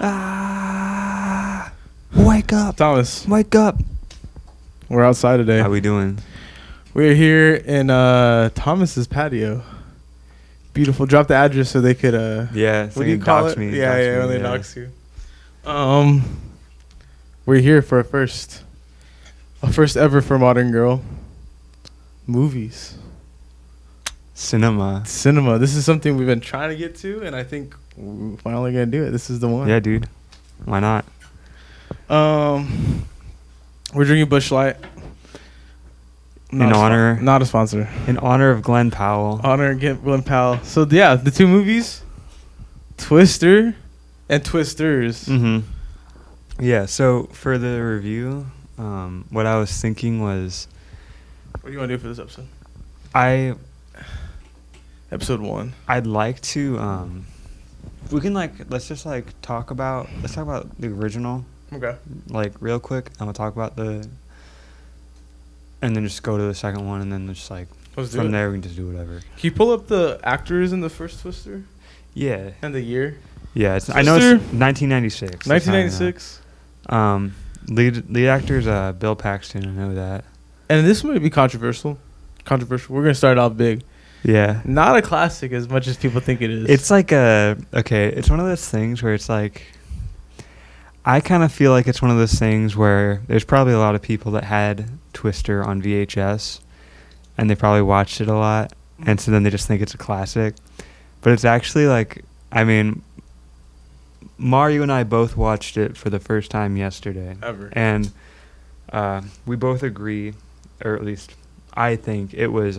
Wake up. Thomas, Wake up. we're outside today. How we doing? We're here in Thomas's patio. Beautiful. Drop the address so they could Yeah. what do you call it? Me, Yeah, when they dox you. We're here for a first ever for Modern Girl. Movies. Cinema. This is something we've been trying to get to, and I think we're finally gonna do it. This is the one. Yeah, dude. Why not? We're drinking Busch Light. Not a sponsor. In honor of Glenn Powell. Honor Glenn Powell. So yeah, the two movies, Twister and Twisters. Mm-hmm. Yeah. So for the review, what I was thinking was, What do you want to do for this episode? Episode 1. I'd like to we can let's talk about the original, Okay. real quick. I'm gonna talk about and then just go to the second one, and then just Let's do from it. there we can just do whatever. Can you pull up the actors in the first Twister Yeah. and the year? Yeah, I know it's Twister? 1996. 1996. Lead actor's Bill Paxton. I know that. And this might be controversial. We're gonna start off big. Yeah. Not a classic as much as people think it is. It's it's one of those things where it's I kind of feel like it's one of those things where there's probably a lot of people that had Twister on VHS, and they probably watched it a lot, and so then they just think it's a classic. But it's actually Mario and I both watched it for the first time yesterday. Ever. And we both agree, or at least I think it was,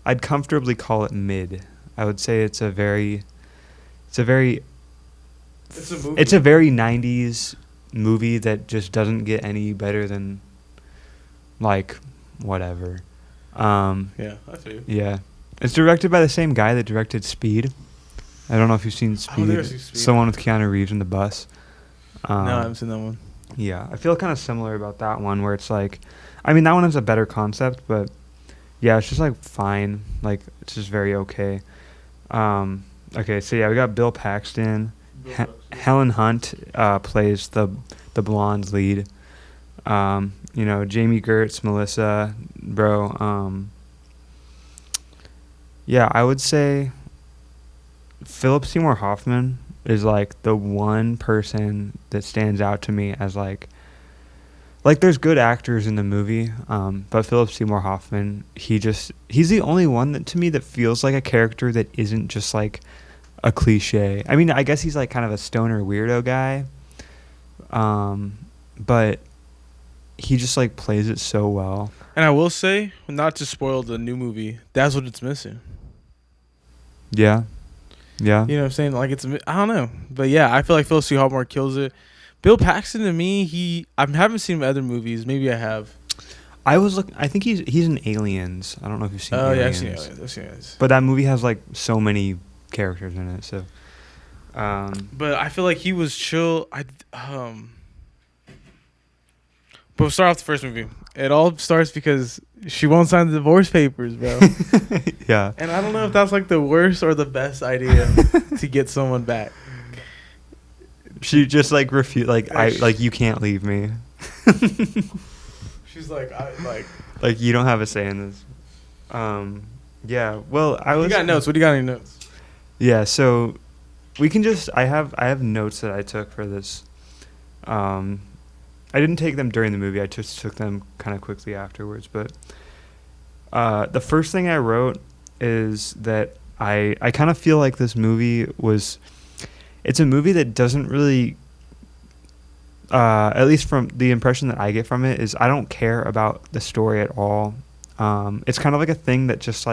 I'd comfortably call it mid. I would say it's a very It's a movie. It's a very 90s movie that just doesn't get any better than, whatever. Yeah, I feel you. Yeah. It's directed by the same guy that directed Speed. I don't know if you've seen I Speed. don't think I've seen Speed. It's the one with Keanu Reeves in the bus. No, I haven't seen that one. Yeah, I feel kind of similar about that one, where it's that one has a better concept, but yeah, it's just fine. It's just very okay. Okay, so yeah, we got Bill Paxton. Helen Hunt plays the blonde's lead. Jamie Gertz, Melissa, bro. Yeah, I would say Philip Seymour Hoffman is the one person that stands out to me as there's good actors in the movie, but Philip Seymour Hoffman, he's the only one that to me that feels like a character that isn't just a cliche. I mean, I guess he's kind of a stoner weirdo guy, but he just plays it so well. And I will say, not to spoil the new movie, that's what it's missing. Yeah. Yeah. You know what I'm saying? I don't know. But yeah, I feel like Philip Seymour Hoffman kills it. Bill Paxton, to me, I haven't seen him in other movies. Maybe I have. I think he's in Aliens. I don't know if you've seen Aliens. Yeah, I've seen Aliens. But that movie has so many characters in it, so but I feel like he was chill. But we'll start off the first movie. It all starts because she won't sign the divorce papers, bro. Yeah. And I don't know if that's the worst or the best idea to get someone back. She just refuse you can't leave me. She's you don't have a say in this. Yeah. Well, You got notes? What do you got in your notes? Yeah. So we can just I have notes that I took for this. I didn't take them during the movie. I just took them kind of quickly afterwards. But the first thing I wrote is that I kind of feel like this movie it's a movie that doesn't really, at least from the impression that I get from it, is I don't care about the story at all. It's kind of a thing that just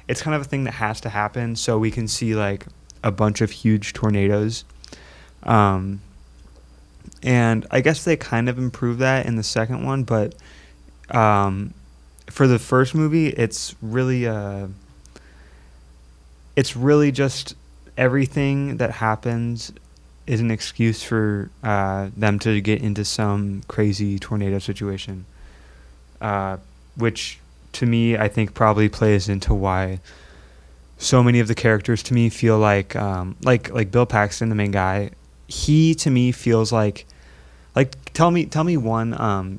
it's kind of a thing that has to happen so we can see a bunch of huge tornadoes. And I guess they kind of improved that in the second one, but for the first movie, it's really just everything that happens is an excuse for them to get into some crazy tornado situation, which to me I think probably plays into why so many of the characters to me feel like Bill Paxton, the main guy, he to me feels like tell me one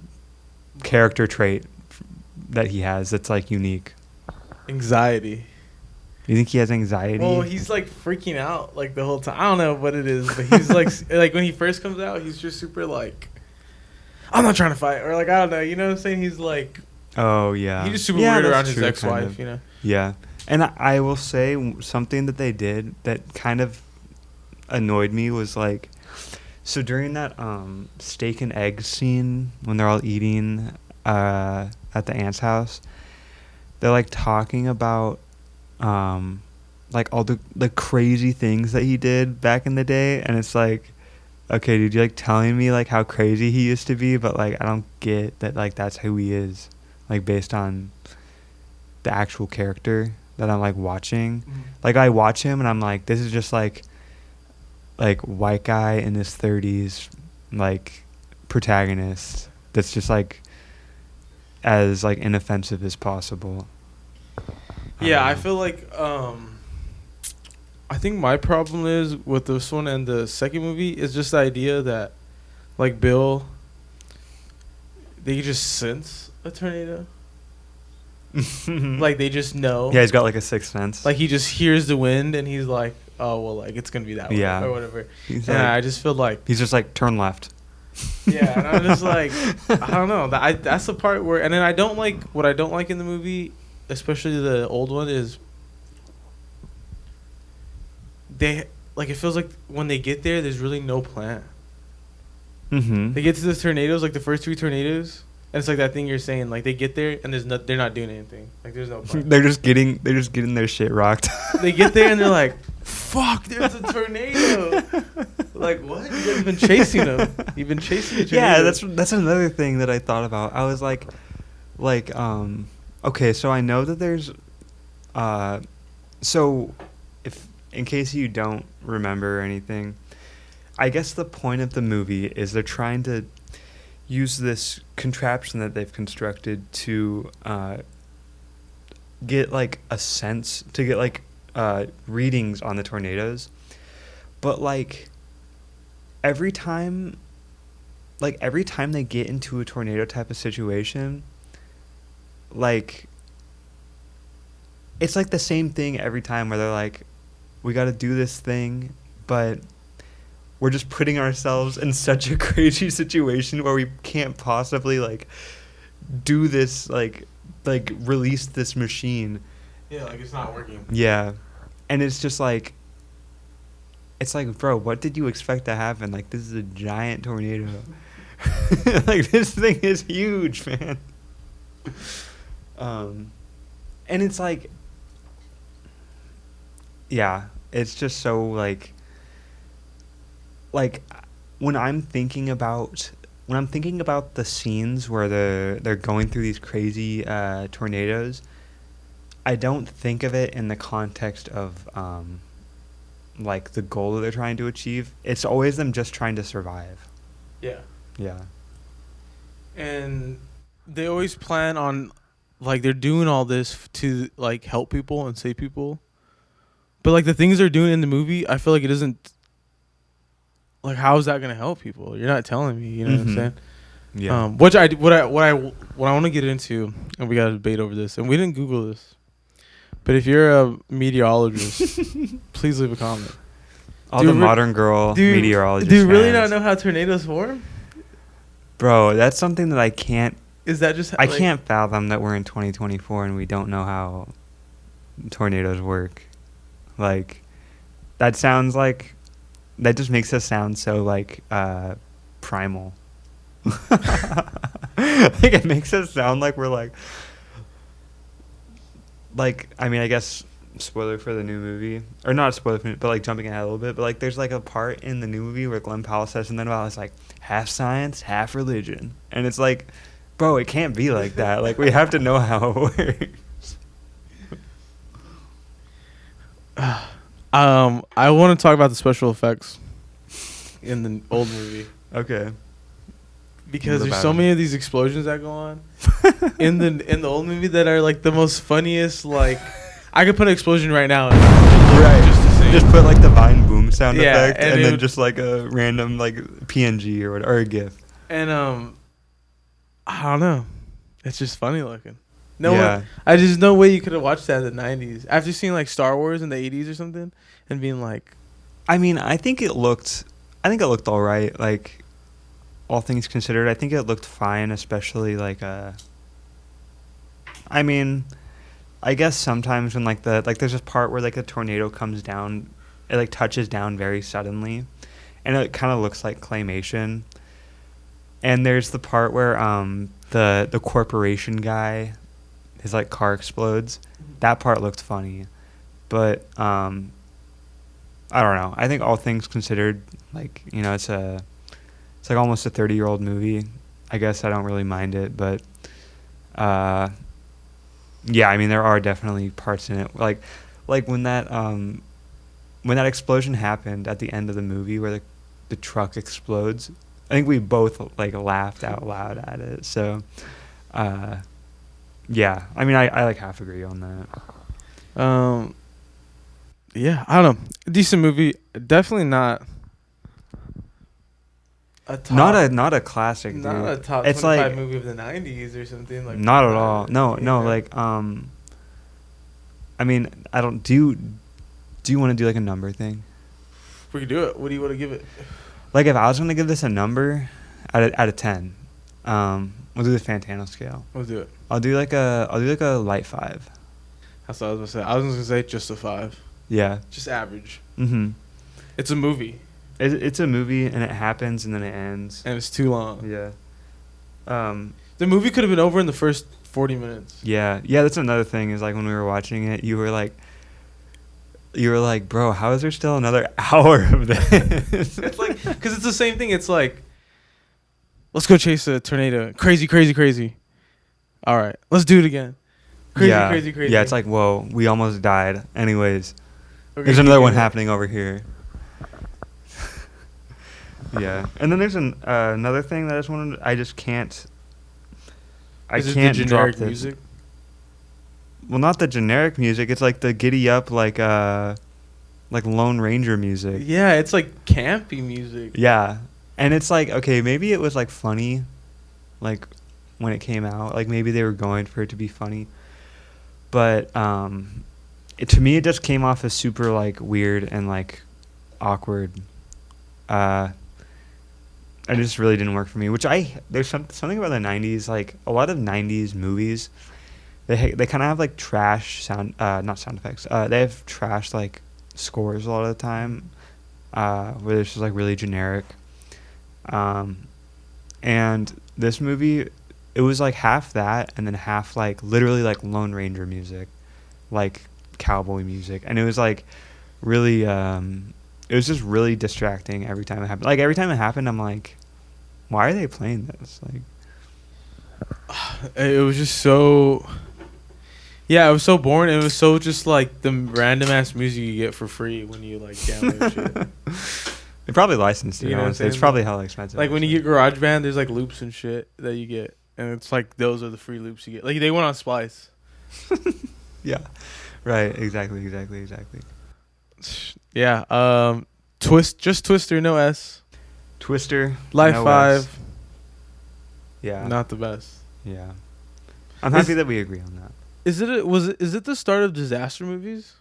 character trait that he has that's like unique. Anxiety. You think he has anxiety? Well, he's like freaking out like the whole time. I don't know what it is, but he's like like when he first comes out, he's just super like, I'm not trying to fight, or like I don't know, you know what I'm saying? He's like, oh yeah, he's just super yeah, weird that's around his true, ex-wife, kind of. you know. Yeah, and I will say something that they did that kind of annoyed me was like, so during that steak and eggs scene when they're all eating at the aunt's house, they're like talking about like all the crazy things that he did back in the day, and it's like, okay, dude, you're like telling me like how crazy he used to be, but like I don't get that like that's who he is, like based on the actual character that I'm like watching. Mm-hmm. Like I watch him and I'm like, this is just like white guy in his 30s, like protagonist that's just like as like inoffensive as possible. Yeah, I feel like I think my problem is with this one and the second movie is just the idea that like Bill, they just sense a tornado. Like they just know. Yeah, he's got like a sixth sense. Like he just hears the wind and he's like, oh well, like it's gonna be that way, Yeah. or whatever. He's And like, I just feel like, he's just like turn left. yeah, and I'm just like, I don't know. That's the part where, and then I don't like what I don't like in the movie, especially the old one, is they like it feels like when they get there, there's really no plan. Mm-hmm. They get to the tornadoes, like the first three tornadoes, and it's like that thing you're saying, like they get there and they're not doing anything. Like there's no plan. They're just getting their shit rocked. They get there and they're like, "Fuck, there's a tornado!" Like what? You guys have been chasing them. You've been chasing the tornado. Yeah, that's another thing that I thought about. I was like, okay, so I know that there's, so if in case you don't remember or anything, I guess the point of the movie is they're trying to use this contraption that they've constructed to get like a sense, to get like readings on the tornadoes, but like every time they get into a tornado type of situation, like it's like the same thing every time where they're like, we got to do this thing, but we're just putting ourselves in such a crazy situation where we can't possibly like do this, like release this machine. Yeah, like it's not working. Yeah. And it's just like, it's like, bro, what did you expect to happen? Like, this is a giant tornado. Like, this thing is huge, man. And it's like, yeah, it's just so like when I'm thinking about the scenes where they're going through these crazy tornadoes, I don't think of it in the context of like the goal that they're trying to achieve. It's always them just trying to survive. Yeah. Yeah. And they always plan on, like, they're doing all this to like help people and save people, but like the things they're doing in the movie, I feel like it isn't. Like, how is that gonna help people? You're not telling me. You know what I'm saying? Yeah. What I want to get into, and we got to debate over this, and we didn't Google this, but if you're a meteorologist, please leave a comment. All the modern girl meteorologists. Do you really not know how tornadoes form? Bro, that's something that I can't. Is that just? I can't fathom that we're in 2024 and we don't know how tornadoes work. Like, that sounds like. That just makes us sound so like primal. Like it makes us sound like we're like I mean, I guess spoiler for the new movie, or not a spoiler for it, but like jumping ahead a little bit, but like there's like a part in the new movie where Glenn Powell says something about it's like half science, half religion, and it's like, bro, it can't be like that. Like we have to know how it works. I want to talk about the special effects in the old movie. Okay. Because there's so many of these explosions that go on in the old movie that are like the most funniest. Like, I could put an explosion right now. Right. Just put like the Vine boom sound Yeah, effect, and and it then would- just like a random like PNG or a GIF. And I don't know. It's just funny looking. No Yeah. one. I just no way you could have watched that in the '90s after seeing like Star Wars in the '80s or something, and being like, I mean, I think it looked all right. Like, all things considered, I think it looked fine, especially like I mean, I guess sometimes when like there's this part where like a tornado comes down, it like touches down very suddenly, and it kind of looks like claymation. And there's the part where the corporation guy, his like car explodes. That part looked funny, but I don't know. I think all things considered, like, you know, it's like almost a 30-year-old movie. I guess I don't really mind it, but yeah, I mean there are definitely parts in it like when that explosion happened at the end of the movie where the truck explodes. I think we both like laughed out loud at it. So yeah, I mean I like half agree on that. yeah, I don't know. Decent movie. Definitely not a top. Not a classic, dude. Not a top It's 25 like movie of the '90s or something like. not at all. No, Yeah. like I mean, I don't do you want to do like a number thing? We could do it. What do you want to give it? Like if I was going to give this a number out of 10, we'll do the Fantano scale. Let's do it. I'll do like a light 5. That's what I was gonna say. I was gonna say just a 5, Yeah. just average. Mhm. It's a movie It's a movie and it happens and then it ends. and it's too long. Yeah. The movie could have been over in the first 40 minutes. Yeah. That's another thing is like when we were watching it, you were like, bro, how is there still another hour of this? It's like, because it's the same thing. It's like, let's go chase a tornado. Crazy, crazy, crazy. All right, let's do it again. Crazy, yeah. crazy, crazy. Yeah, it's like, whoa, we almost died. Anyways, We're there's gonna another keep one doing it. happening over here. Yeah. And then there's another thing that I just can't. I Is it can't the drop generic this. music? Well, not the generic music. It's like the giddy up, like Lone Ranger music. Yeah, it's like campy music. Yeah, and it's like, okay, maybe it was like funny, like when it came out. Like maybe they were going for it to be funny, but to me it just came off as super like weird and like awkward. It just really didn't work for me. There's something about the '90s, like a lot of '90s movies. They kind of have like trash sound, not sound effects. They have trash like scores a lot of the time, where it's just like really generic. And this movie, it was like half that and then half like literally like Lone Ranger music, like cowboy music, and it was like really, it was just really distracting every time it happened. Like every time it happened, I'm like, why are they playing this? Like, It was just so. Yeah, it was so boring. It was so just like the random ass music you get for free when you like download shit. they probably licensed it. You know what I'm Honestly, it's saying? probably hella expensive. Like when you get GarageBand, there's like loops and shit that you get, and it's like those are the free loops you get. Like they went on Splice. Yeah, right. Exactly. Yeah. Just Twister, no S. Twister, Life no 5, S. Yeah, not the best. yeah. I'm Is- happy that we agree on that. Is it the start of disaster movies?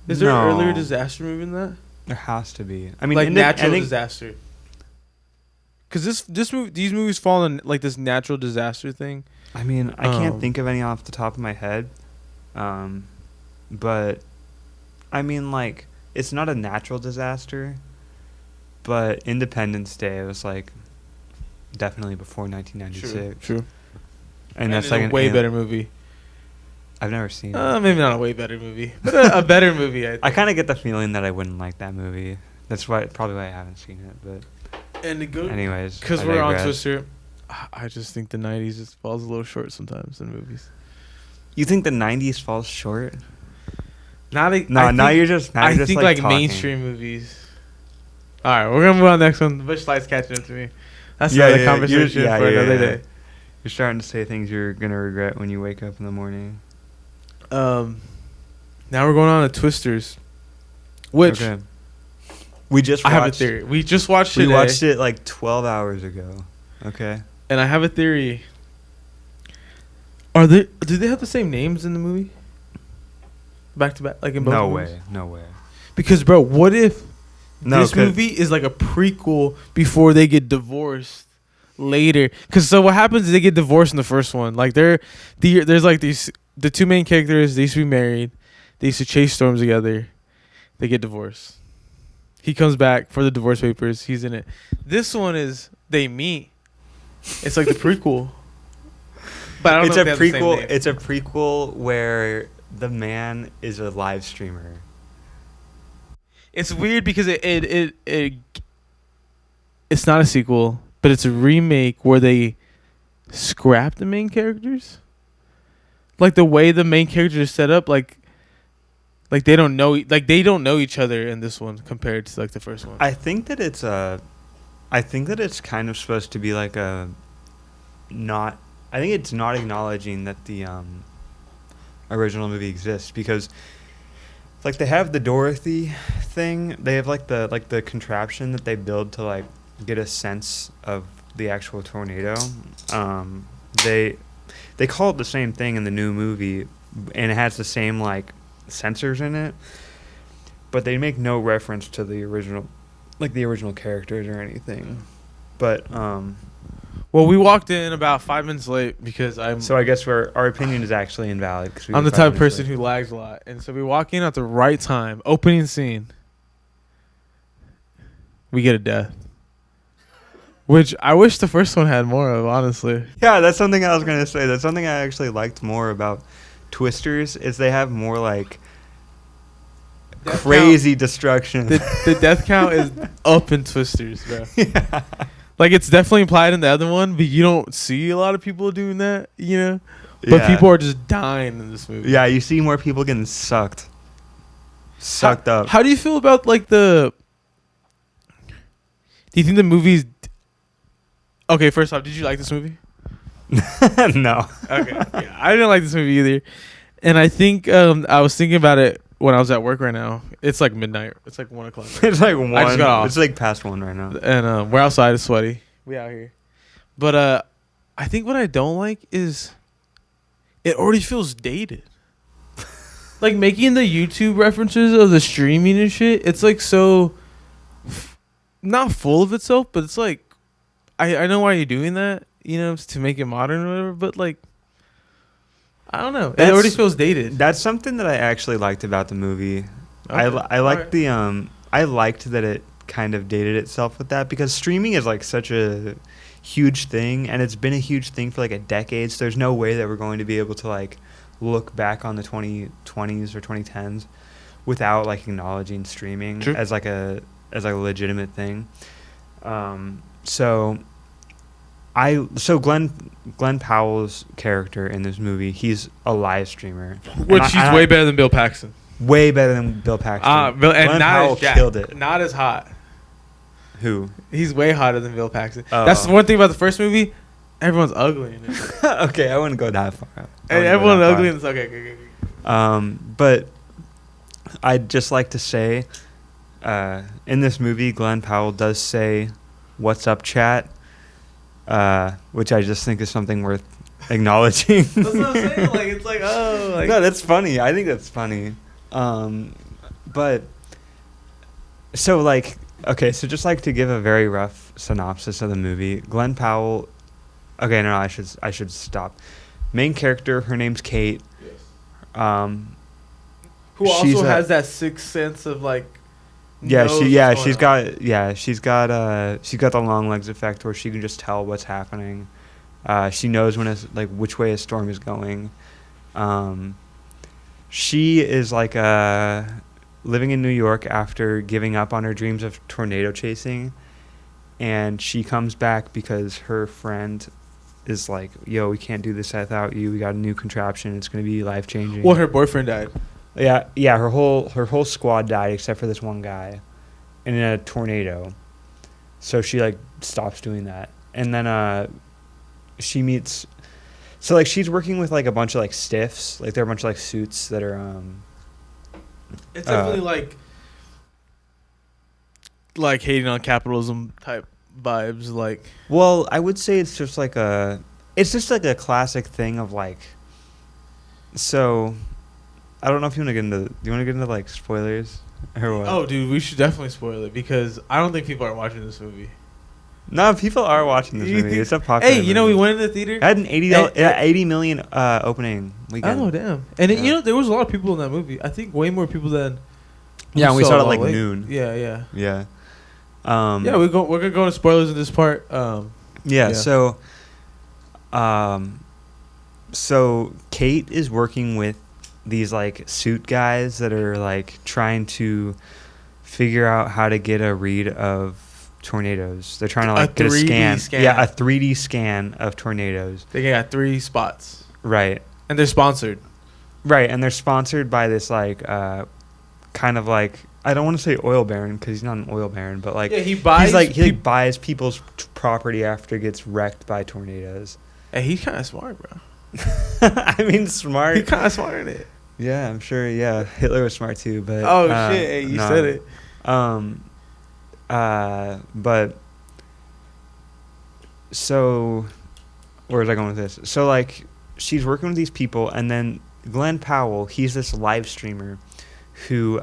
Is there No. an earlier disaster movie than that? There has to be. I mean, Like natural I think, disaster. Because these movies fall in like this natural disaster thing. I mean, I can't Um, think of any off the top of my head. But I mean, like, it's not a natural disaster. But Independence Day was like definitely before 1996, True. and that's it's like a an way al- better movie. I've never seen it. Maybe not a way better movie, but a better movie. I think. I kind of get the feeling that I wouldn't like that movie. That's probably why I haven't seen it. But and to go anyways, because I we're on digress. Twister. I just think the '90s just falls a little short sometimes in movies. You think the 90s falls short? Not a, No, I now think- you're just I think like talking. mainstream movies. All right, we're gonna move on to the next one. The Bush Light's catching up to me. That's Yeah, another yeah, conversation yeah, for yeah, another yeah. day. You're starting to say things you're gonna regret when you wake up in the morning. Now we're going on to Twisters, which Okay. We just I have a watched. theory. We just watched it. We watched it like 12 hours ago. Okay. And I have a theory. Do they have the same names in the movie? Back to back, like in both No movies? way. No way. Because, bro, what if No, this 'cause- movie is like a prequel before they get divorced later? Because so what happens is they get divorced in the first one. Like there's like the two main characters. They used to be married. They used to chase storms together. They get divorced. He comes back for the divorce papers. He's in it. This one is they meet. It's like the prequel. But I don't It's know a if they have the same prequel. name. It's a prequel where the man is a live streamer. It's weird because it's not a sequel, but it's a remake where they scrap the main characters. Like the way the main characters are set up, like they don't know each other in this one compared to like the first one. I think that it's kind of supposed to be like a not. I think it's not acknowledging that the original movie exists because like they have the Dorothy thing. They have like the contraption that they build to like get a sense of the actual tornado. They call it the same thing in the new movie, and it has the same like sensors in it, but they make no reference to the original characters or anything. But Well, we walked in about 5 minutes late because so I guess our opinion is actually invalid. I'm the type of person who lags a lot, and so we walk in at the right time. Opening scene, we get a death, which I wish the first one had more of. Honestly, Yeah, that's something I was gonna say. That's something I actually liked more about Twisters is they have more like Death crazy destruction. the death count is up in Twisters, bro. Yeah. Like it's definitely implied in the other one, but you don't see a lot of people doing that, you know. But Yeah. people are just dying in this movie. Yeah, you see more people getting sucked up. How do you feel about like the? Do you think the movie's? Okay, first off, did you like this movie? No. Okay, yeah, I didn't like this movie either, and I think I was thinking about it when I was at work right now. It's like midnight. It's like 1 o'clock. It's like one. I just got off. It's like past one right now. And we're outside. It's sweaty. We out here. But I think what I don't like is it already feels dated. Like making the YouTube references of the streaming and shit. It's like so not full of itself, but it's like I know why you're doing that, you know, to make it modern or whatever. But like I don't know. It already feels dated. That's something that I actually liked about the movie. Okay. I liked Alright. I liked that it kind of dated itself with that because streaming is like such a huge thing and it's been a huge thing for like a decade. So there's no way that we're going to be able to like look back on the 2020s or 2010s without like acknowledging streaming True. as like a legitimate thing. So Glenn Powell's character in this movie, he's a live streamer. Which And he's way better than Bill Paxton. way better than Bill Paxton. Bill, and Glenn not Powell as jacked, killed it. Not as hot. Who? He's way hotter than Bill Paxton. Oh. That's the one thing about the first movie. Everyone's ugly in it. Okay, I wouldn't go that far. I And wouldn't go everyone's that ugly far. in this. Okay. But I'd just like to say, in this movie, Glenn Powell does say, "What's up, chat?" Which I just think is something worth acknowledging. That's what I'm saying. Like it's like oh, like No, that's funny. I think that's funny. But so like okay, so just like to give a very rough synopsis of the movie, Glenn Powell. Okay, no, I should stop. Main character, her name's Kate. who she's also a- has that sixth sense of like. Yeah, knows she's what's going on. she's got the long legs effect where she can just tell what's happening. She knows when it's like which way a storm is going. She is like living in New York after giving up on her dreams of tornado chasing, and she comes back because her friend is like, "Yo, we can't do this without you. We got a new contraption. It's gonna be life changing." Well, her boyfriend died. Yeah. Her whole squad died except for this one guy, in a tornado. So she like stops doing that, and then she meets. So like she's working with like a bunch of like stiffs, like there are a bunch of like suits that are It's definitely like like hating on capitalism type vibes. Like, Well, I would say it's just like a classic thing of like. So, I don't know if you want to get into. Do you want to get into like spoilers or what? oh, dude, we should definitely spoil it because I don't think people are watching this movie. No, people are watching this You movie. think- It's a popular. Hey, you know, we movie. went in the theater. It had an 80 million opening weekend. Oh, damn! And Yeah. you know, there was a lot of people in that movie. I think way more people than. Yeah, we saw it at like late. noon. Yeah, yeah. Yeah. Yeah, we're gonna go into spoilers in this part. Yeah, Yeah. so Kate is working with these like suit guys that are like trying to figure out how to get a read of tornadoes. They're trying to like get a 3D scan. Yeah, a 3D scan of tornadoes. They got 3 spots, Right. and they're sponsored. Right, and they're sponsored by this like kind of like, I don't want to say oil baron because he's not an oil baron, but like Yeah, he buys. he buys people's property after it gets wrecked by tornadoes. Hey, he's kind of smart, bro. I mean, smart. He's kind of smart in it. Yeah, I'm sure. Yeah, Hitler was smart too, but Oh shit! Hey, you no. said it. But so where was I going with this? So like she's working with these people, and then Glenn Powell, he's this live streamer who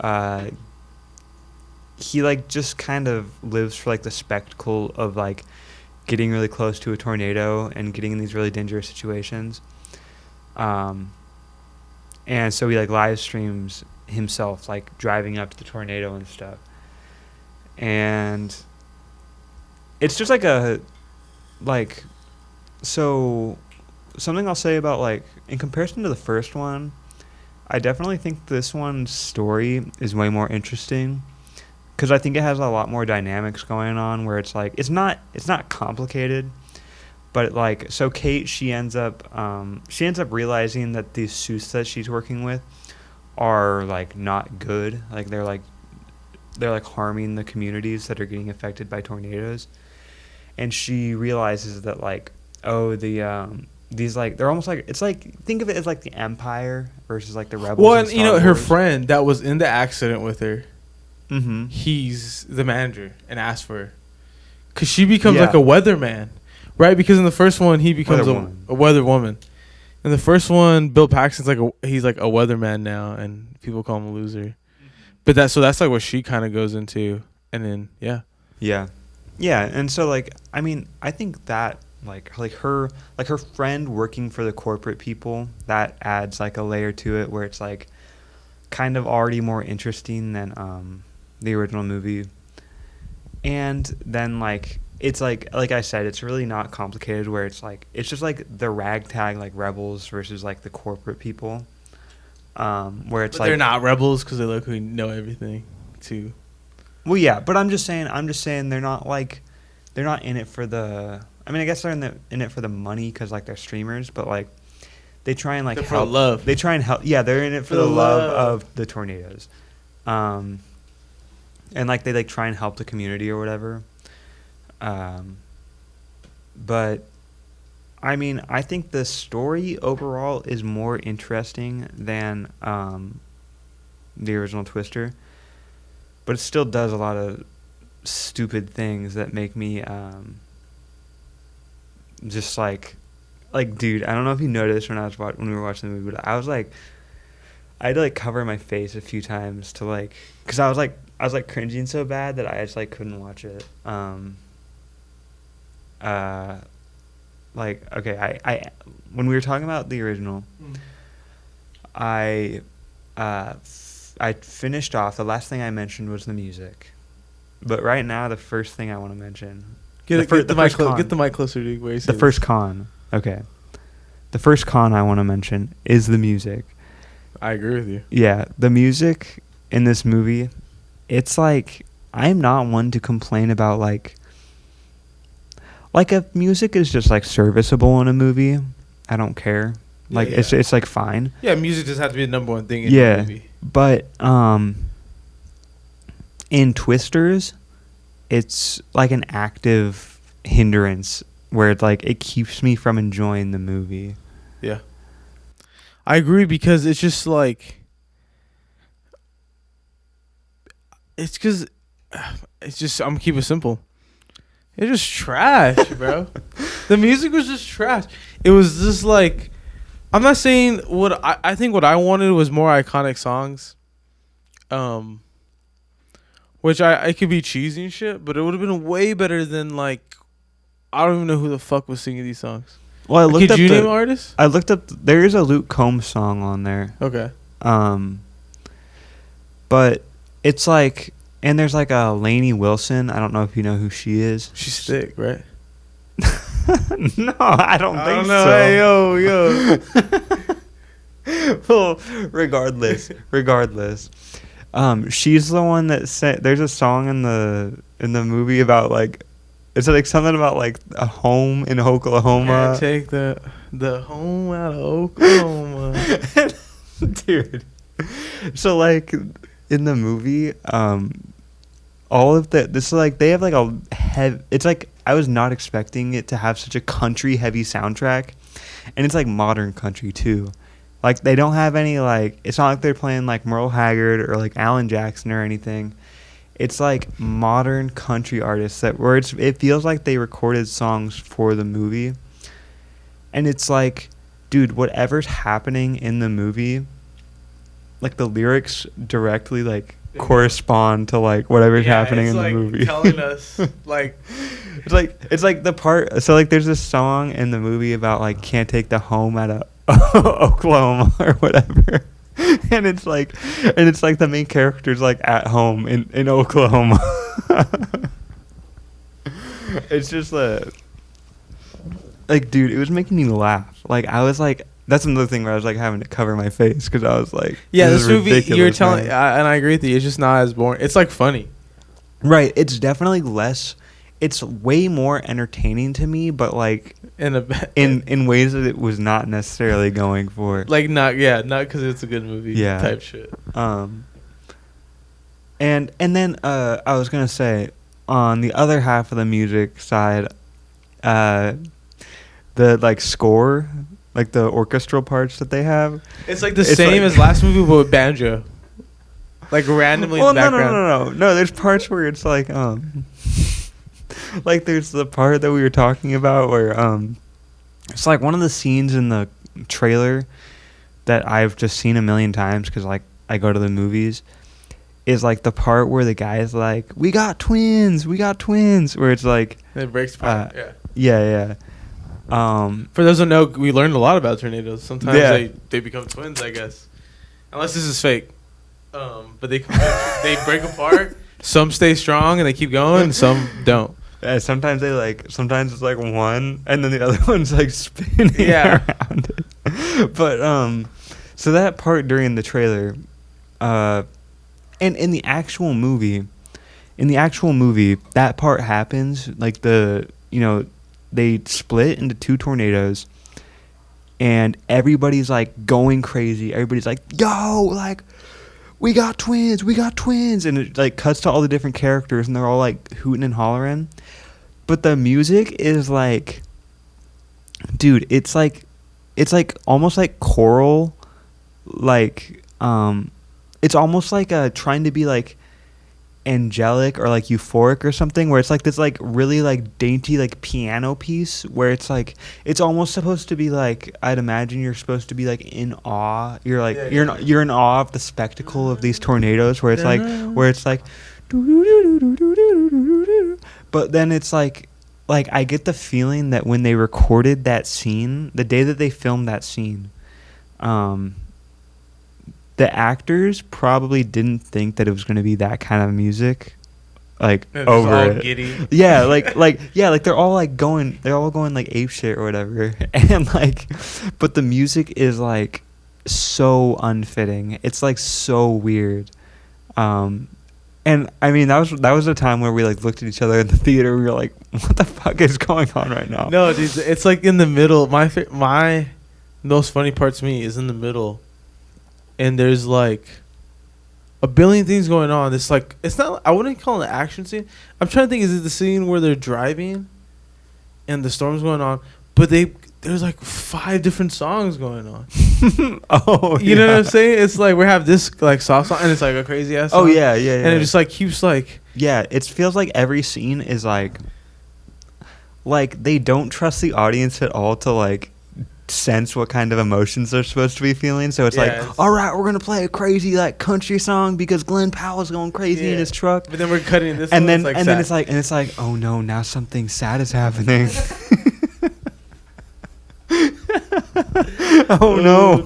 he like just kind of lives for like the spectacle of like getting really close to a tornado and getting in these really dangerous situations. And so he like live streams himself like driving up to the tornado and stuff. And it's just like so something I'll say about like in comparison to the first one, I definitely think this one's story is way more interesting because I think it has a lot more dynamics going on where it's like it's not complicated, but like so Kate she ends up realizing that these suits that she's working with are like not good, like they're like harming the communities that are getting affected by tornadoes, and she realizes that like these like they're almost like, it's like, think of it as like the Empire versus like the Rebels. Well, in and you know, Star her Wars. friend that was in the accident with her, Mm-hmm. he's the manager and asked for her. Because she becomes Yeah. like a weatherman, right? Because in the first one, he becomes Weatherwoman. a weather woman. In the first one, Bill Paxton's he's like a weatherman now, and people call him a loser. But that's like what she kind of goes into. And then, yeah. Yeah, and so like I mean I think that like her friend working for the corporate people, that adds like a layer to it where it's like kind of already more interesting than the original movie. And then like it's like I said, it's really not complicated where it's like it's just like the ragtag like rebels versus like the corporate people, where it's But like they're not rebels because they locally know everything, too. Well, yeah, but I'm just saying they're not in it for the. I mean, I guess they're in it for the money because like they're streamers, but like they try and like They're for help. love. They try and help. Yeah, they're in it for the love of the tornadoes, and like they like try and help the community or whatever. But I mean, I think the story overall is more interesting than the original Twister. But it still does a lot of stupid things that make me just like dude, I don't know if you noticed when we were watching the movie, but I was like, I had to like cover my face a few times to like, because I was like cringing so bad that I just like couldn't watch it. Like okay, I when we were talking about the original, I finished off. The last thing I mentioned was the music, but right now the first thing I want to mention. Get the mic closer to where you say The first con. Okay. The first con I want to mention is the music. I agree with you. Yeah, the music in this movie, it's like I'm not one to complain about like if music is just like serviceable in a movie, I don't care. Like Yeah. it's like fine. Yeah, music doesn't have to be the number one thing in Yeah. the movie. But in Twisters, it's like an active hindrance where it's like it keeps me from enjoying the movie. Yeah. I agree because it's just like it's because it's just I'm gonna keep it simple. It's just trash, bro. The music was just trash. It was just like, I'm not saying what I think what I wanted was more iconic songs. Which I could be cheesy and shit, but it would have been way better than like, I don't even know who the fuck was singing these songs. Well, I looked Could up you name artists? I looked up. There is a Luke Combs song on there. Okay. But it's like, and there's like a Lainey Wilson. I don't know if you know who she is. She's thick, right? No, I don't think know. so. Hey, yo. Well, regardless, she's the one that said there's a song in the movie about like, it's like something about like a home in Oklahoma. Yeah, take the home out of Oklahoma. Dude. So like in the movie, all of this is like, they have like a it's like, I was not expecting it to have such a country heavy soundtrack, and it's like modern country too. Like they don't have any like, it's not like they're playing like Merle Haggard or like Alan Jackson or anything. It's like modern country artists that where it feels like they recorded songs for the movie. And it's like, dude, whatever's happening in the movie, like the lyrics directly like correspond to like whatever's happening in like the movie. Telling us like, it's like the part, so like there's this song in the movie about like can't take the home out of Oklahoma or whatever. And it's like the main character's like at home in Oklahoma. It's just like, dude, it was making me laugh. Like I was like, that's another thing where I was like having to cover my face because I was like, yeah, this movie you're telling, man. and I agree with you. It's just not as boring. It's like funny, right? It's definitely less. It's way more entertaining to me, but like in ways that it was not necessarily going for. Like not because it's a good movie. Yeah. Type shit. And then I was gonna say, on the other half of the music side, the like score, like the orchestral parts that they have. It's like the same as last movie, but with banjo. Like randomly in the background. No. There's parts where it's like like there's the part that we were talking about where it's like one of the scenes in the trailer that I've just seen a million times because like I go to the movies, is like the part where the guy is like, we got twins, where it's like it breaks apart. yeah. For those who know, we learned a lot about tornadoes. Sometimes they become twins, I guess, unless this is fake. But they break apart. Some stay strong and they keep going. Some don't. Yeah, sometimes it's like one, and then the other one's like spinning around it. But so that part during the trailer, and in the actual movie, that part happens like they split into two tornadoes, and everybody's like going crazy. Everybody's like, yo, like, we got twins, and it like cuts to all the different characters, and they're all like hooting and hollering. But the music is like, dude, it's like almost like choral, like it's almost like trying to be like angelic or like euphoric or something, where it's like this like really like dainty like piano piece where it's like it's almost supposed to be like, I'd imagine you're supposed to be like in awe, you're like you're in awe of the spectacle of these tornadoes, where it's like but then it's like I get the feeling that when they recorded that scene, the day that they filmed that scene, the actors probably didn't think that it was going to be that kind of music, like over it. Giddy. Yeah, like they're all going like ape shit or whatever, and like, but the music is like so unfitting. It's like so weird. And I mean that was a time where we like looked at each other in the theater. We were like, "What the fuck is going on right now?" No, dude, it's like in the middle. My most funny part to me is in the middle, and there's like a billion things going on. It's like, it's not, I wouldn't call it an action scene. I'm trying to think, is it the scene where they're driving, and the storm's going on, but there's like 5 different songs going on. Oh, You know what I'm yeah. saying? It's like we have this like soft song, and it's like a crazy ass. Oh song, yeah, yeah, yeah. and it just like keeps like. Yeah, it feels like every scene is like they don't trust the audience at all to like sense what kind of emotions they're supposed to be feeling. So it's Yeah, like, it's- all right, we're gonna play a crazy like country song because Glenn Powell's going crazy in Yeah. his truck. But then we're cutting this, And one, then it's like and then sad. it's like oh no, now something sad is happening. Oh no.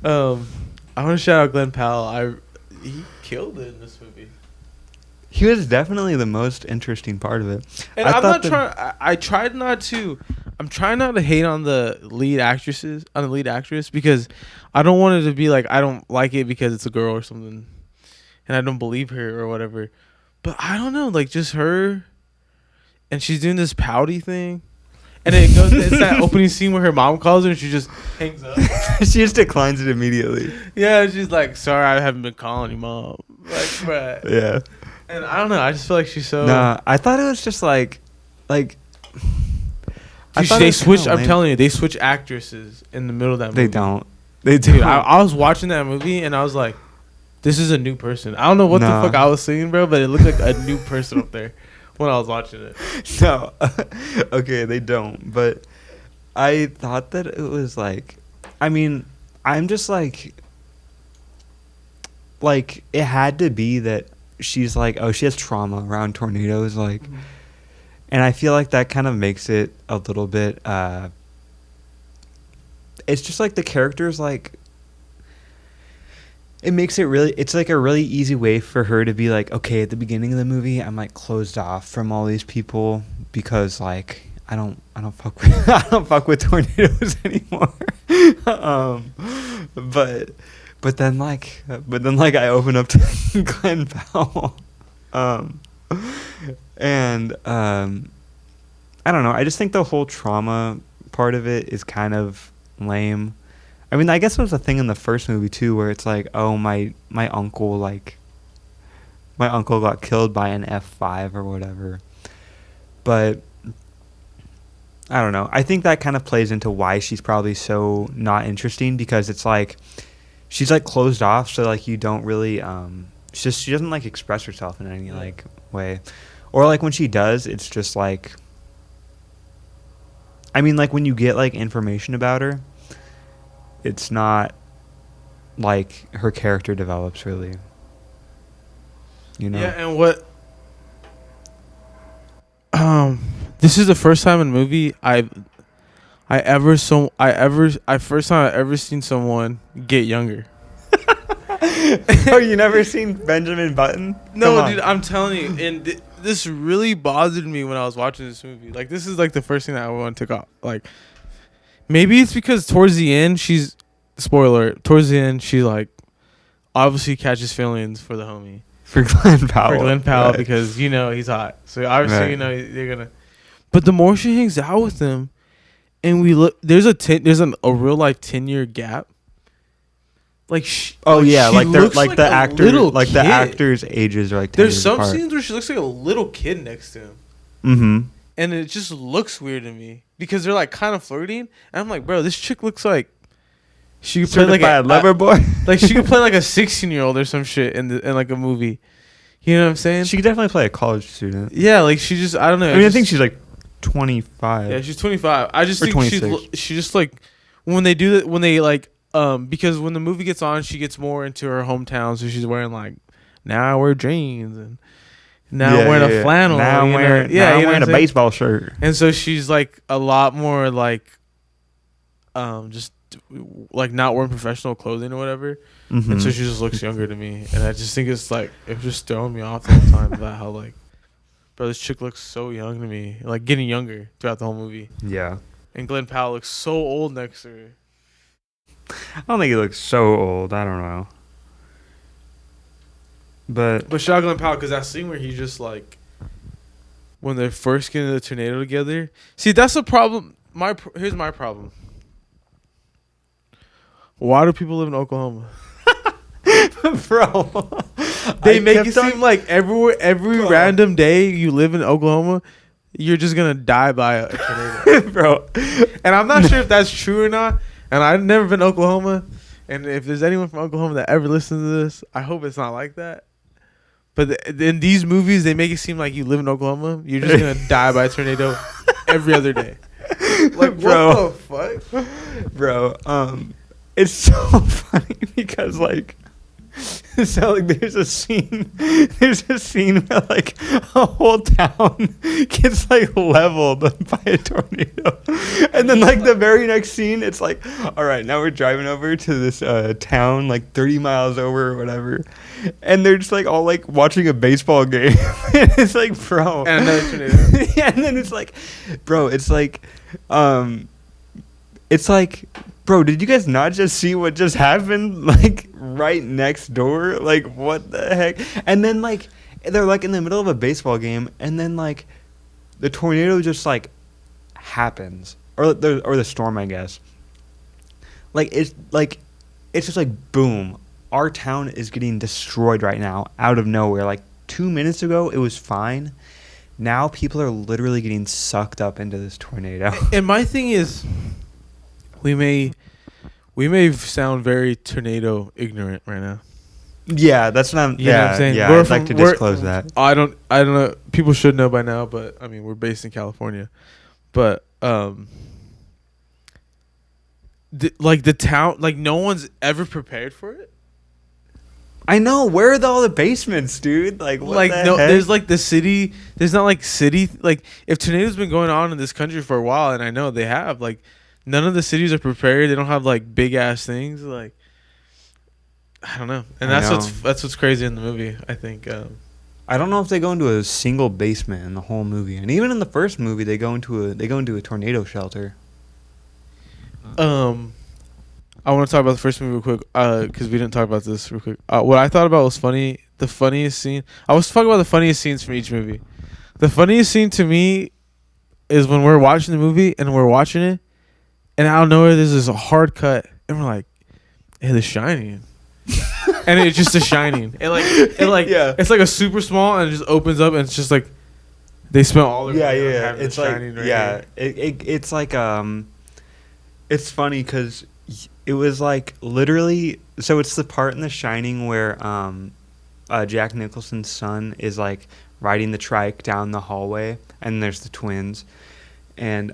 I want to shout out Glenn Powell. He killed it in this movie. He was definitely the most interesting part of it. And I I'm thought not trying. I tried not to. I'm trying not to hate on the lead actress, because I don't want it to be like I don't like it because it's a girl or something, and I don't believe her or whatever. But I don't know, like just her, and she's doing this pouty thing, and it goes. It's that opening scene where her mom calls her and she just hangs up. she just declines it immediately. Yeah, she's like, "Sorry, I haven't been calling you, mom." Like, bruh. Yeah. And I don't know. I just feel like she's so. Nah, I thought it was just like. I Dude, thought it they was switch. kinda I'm lame. telling you, they switch actresses in the middle of that movie. They don't. They do. Dude, I was watching that movie and I was like, "This is a new person." I don't know what Nah. the fuck I was seeing, bro, but it looked like a new person up there when I was watching it. No. Okay, they don't. But I thought that it was like. I mean, I'm just like. Like, it had to be that she's like, oh, she has trauma around tornadoes. Like. And I feel like that kind of makes it a little bit. It's just like the characters, like. It makes it really. It's like a really easy way for her to be like, okay, at the beginning of the movie, I'm like closed off from all these people because like I don't fuck with I don't fuck with tornadoes anymore. But then like I open up to Glenn Powell. And I don't know. I just think the whole trauma part of it is kind of lame. I mean, I guess it was a thing in the first movie too, where it's like, oh, my uncle got killed by an F5 or whatever. But I don't know. I think that kind of plays into why she's probably so not interesting, because it's like she's like closed off, so like you don't really she doesn't like express herself in any like way. Or like when she does, it's just like, I mean, like when you get like information about her, it's not like her character develops really. You know? Yeah, and what? This is the first time in a movie first time I ever seen someone get younger. Oh, you never seen Benjamin Button? No, Come on. dude, I'm telling you, and this really bothered me when I was watching this movie. Like, this is like the first thing that everyone took off. Like, maybe it's because towards the end, spoiler, towards the end, she like obviously catches feelings for the homie. For Glenn Powell. For Glenn Powell, right. because he's hot. So obviously Right. they're gonna. But the more she hangs out with him, and we look, there's a real life 10-year gap. Like Oh like yeah, she like they're looks like the a actor, little like the kid. actors' ages are like 10 There's years some apart. scenes where she looks like a little kid next to him, Mm-hmm. and it just looks weird to me because they're like kind of flirting, and I'm like, bro, this chick looks like she could play like a lover boy. like she could play like a 16-year-old or some shit in like a movie. You know what I'm saying? She could definitely play a college student. Yeah, like she just, I don't know. I mean, I think she's like 25. Yeah, she's 25. I just Or think 26. she just like when they do that, when they like because when the movie gets on, she gets more into her hometown, so she's wearing like, now I wear jeans and now I'm wearing a flannel. Now I'm wearing, now I'm wearing a baseball shirt. And so she's like a lot more like just like not wearing professional clothing or whatever. Mm-hmm. And so she just looks younger to me, and I just think it's like it's just throwing me off the whole time about how like, bro, this chick looks so young to me, like getting younger throughout the whole movie. Yeah. And Glenn Powell looks so old next to her. I don't think he looks so old. I don't know. But Shout out Glenn Powell, because that scene where he just like, when they're first getting the tornado together. See, that's the problem. Here's my problem. Why do people live in Oklahoma? bro, They I make kept it on- seem like every Bro. random day you live in Oklahoma, you're just gonna die by a tornado. bro. And I'm not sure if that's true or not. And I've never been to Oklahoma. And if there's anyone from Oklahoma that ever listens to this, I hope it's not like that. But in these movies, they make it seem like you live in Oklahoma. You're just gonna die by a tornado every other day. Like, Bro. what the fuck? Bro, it's so funny because like, so like there's a scene where like a whole town gets like leveled by a tornado, and then like the very next scene, it's like, all right, now we're driving over to this town like 30 miles over or whatever, and they're just like all like watching a baseball game. And it's like, bro, And another tornado. yeah, and then it's like, bro, it's like, bro, did you guys not just see what just happened? Like, right next door? Like, what the heck? And then, like, they're, like, in the middle of a baseball game, and then, like, the tornado just, like, happens. Or the storm, I guess. It's just, like, boom. Our town is getting destroyed right now, out of nowhere. Like, 2 minutes ago, it was fine. Now, people are literally getting sucked up into this tornado. And my thing is, we may sound very tornado ignorant right now. Yeah, that's what I'm. You know what I'm Yeah, saying? yeah. We're I'd like to disclose that. I don't know. People should know by now, but I mean, we're based in California. But the town, like no one's ever prepared for it. I know. Where are all the basements, dude? Like, what Like the no, heck? there's like the city. There's not like city. Like if tornadoes been going on in this country for a while, and I know they have. Like none of the cities are prepared. They don't have like big ass things. Like I don't know, and I that's what's crazy in the movie. I think. I don't know if they go into a single basement in the whole movie, and even in the first movie, they go into a tornado shelter. I want to talk about the first movie real quick, because we didn't talk about this real quick. What I thought about was funny. The funniest scene. I was talking about the funniest scenes from each movie. The funniest scene to me is when we're watching the movie and we're watching it, and out of nowhere there's this hard cut, and we're like, "Hey, The Shining," and it's just The Shining. Yeah. It's like a super small, and it just opens up, and it's just like they spent all their money on having It's The like Shining right yeah. here. It's like it's funny because it was like literally. So it's the part in The Shining where Jack Nicholson's son is like riding the trike down the hallway, and there's the twins, and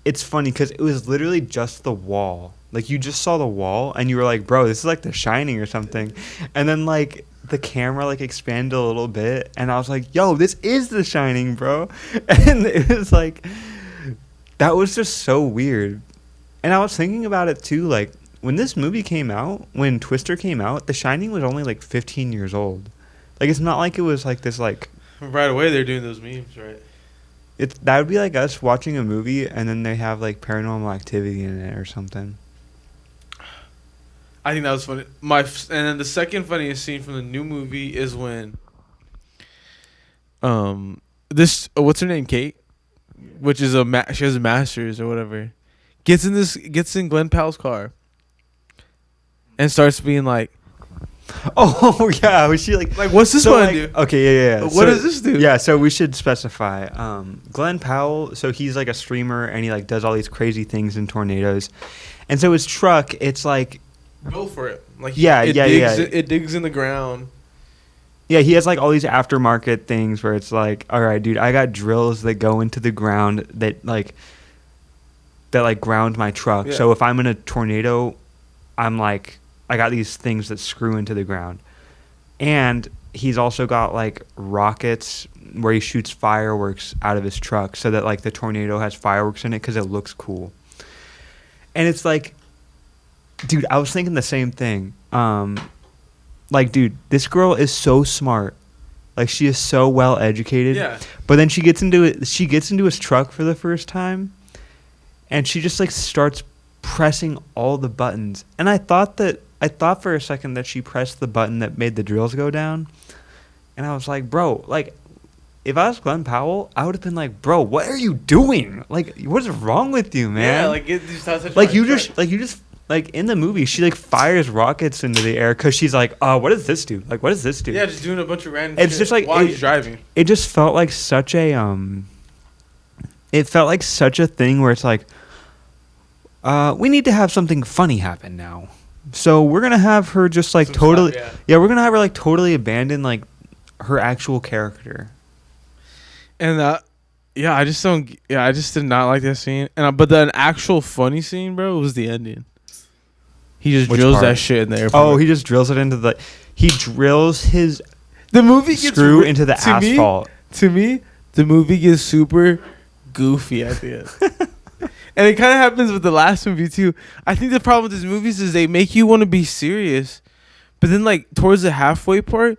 it's funny because it was literally just the wall. Like you just saw the wall, and you were like, "Bro, this is like The Shining or something," and then like the camera like expanded a little bit, and I was like, "Yo, this is The Shining, bro," and it was like that was just so weird. And I was thinking about it too, like when this movie came out, when Twister came out, The Shining was only like 15 years old. Like it's not like it was like this like Right away they're doing those memes, right? that would be like us watching a movie and then they have like Paranormal Activity in it or something. I think that was funny. And then the second funniest scene from the new movie is when what's her name, Kate, which is she has a master's or whatever, gets in Glenn Powell's car and starts being like, Oh yeah, was she like what's this so, one like, do? Okay, yeah. What does this do? Yeah, so we should specify. Glenn Powell, so he's like a streamer and he like does all these crazy things in tornadoes. And so his truck, it's like Go for it. Like it digs in the ground. Yeah, he has like all these aftermarket things where it's like, all right, dude, I got drills that go into the ground that ground my truck. Yeah. So if I'm in a tornado, I'm like, I got these things that screw into the ground. And he's also got like rockets where he shoots fireworks out of his truck so that like the tornado has fireworks in it because it looks cool. And it's like, dude, I was thinking the same thing. Like, dude, this girl is so smart. Like, she is so well educated. Yeah. But then she gets into it. She gets into his truck for the first time, and she just like starts pressing all the buttons. And I thought for a second that she pressed the button that made the drills go down. And I was like, bro, like, if I was Glenn Powell, I would have been like, bro, what are you doing? Like, what is wrong with you, man? Yeah, like it just has such Like you just like in the movie, she like fires rockets into the air because she's like, what does this do? Like, what does this do? Yeah, just doing a bunch of random It's shit just like while he's driving. It just felt like such a it felt like such a thing where it's like, we need to have something funny happen now. So we're gonna have her just like Some totally, stuff, yeah, we're gonna have her like totally abandon like her actual character. And yeah, I just don't. Yeah, I just did not like that scene. And but the actual funny scene, bro, was the ending. He just Which drills part? that shit in the airport. Oh, he just drills it into the. He drills his the movie gets screw into the to asphalt. To me, the movie gets super goofy at the end. And it kind of happens with the last movie too. I think the problem with these movies is they make you want to be serious, but then like towards the halfway part,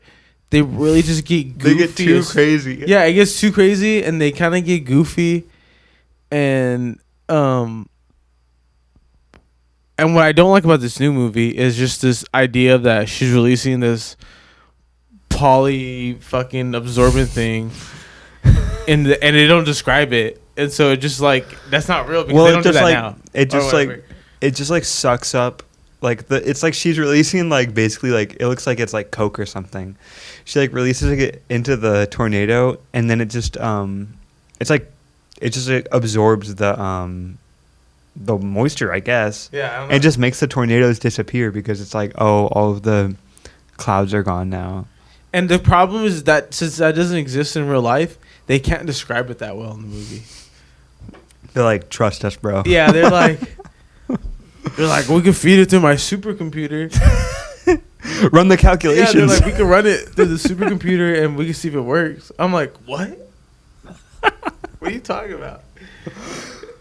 they really just get goofy. They get too crazy. Yeah, it gets too crazy, and they kind of get goofy, and what I don't like about this new movie is just this idea that she's releasing this poly fucking absorbent thing, and they don't describe it. And so it just like that's not real because they don't do that now. It just like it just like sucks up like it's like she's releasing like basically like it looks like it's like coke or something. She like releases it into the tornado and then it just it's like it just like, absorbs the moisture, I guess. Yeah, I don't know. And it just makes the tornadoes disappear because it's like, oh, all of the clouds are gone now. And the problem is that since that doesn't exist in real life, they can't describe it that well in the movie. They're like, trust us, bro. Yeah, they're like, we can feed it to my supercomputer. Run the calculations. Yeah, they're like, we can run it through the supercomputer and we can see if it works. I'm like, what? What are you talking about?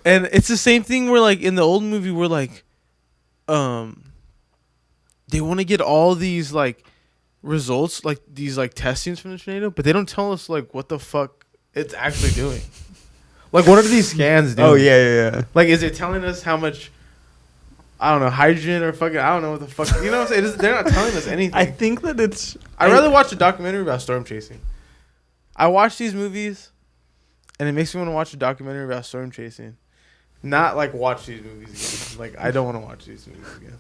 And it's the same thing where like in the old movie where like, they want to get all these like results, like these like testings from the tornado, but they don't tell us like what the fuck it's actually doing. Like, what are these scans doing? Oh, yeah. Like, is it telling us how much, I don't know, hydrogen or fucking, I don't know what the fuck. You know what I'm saying? They're not telling us anything. I think that it's... I'd rather watch a documentary about storm chasing. I watch these movies, and it makes me want to watch a documentary about storm chasing. Not, like, watch these movies again. Like, I don't want to watch these movies again.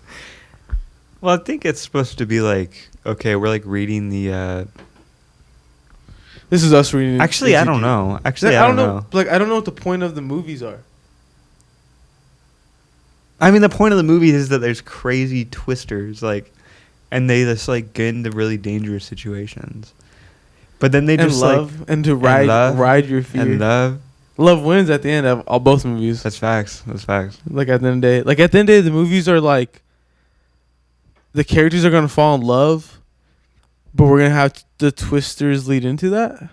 Well, I think it's supposed to be like, okay, we're like reading the... This is us reading. Actually, I don't know. Actually, I don't know. Like, I don't know what the point of the movies are. I mean, the point of the movie is that there's crazy twisters, like, and they just like get into really dangerous situations. But then they and just love like and to ride your fear. And love wins at the end of all both movies. That's facts. Like at the end of the day, the movies are like the characters are gonna fall in love, but we're gonna have the twisters lead into that.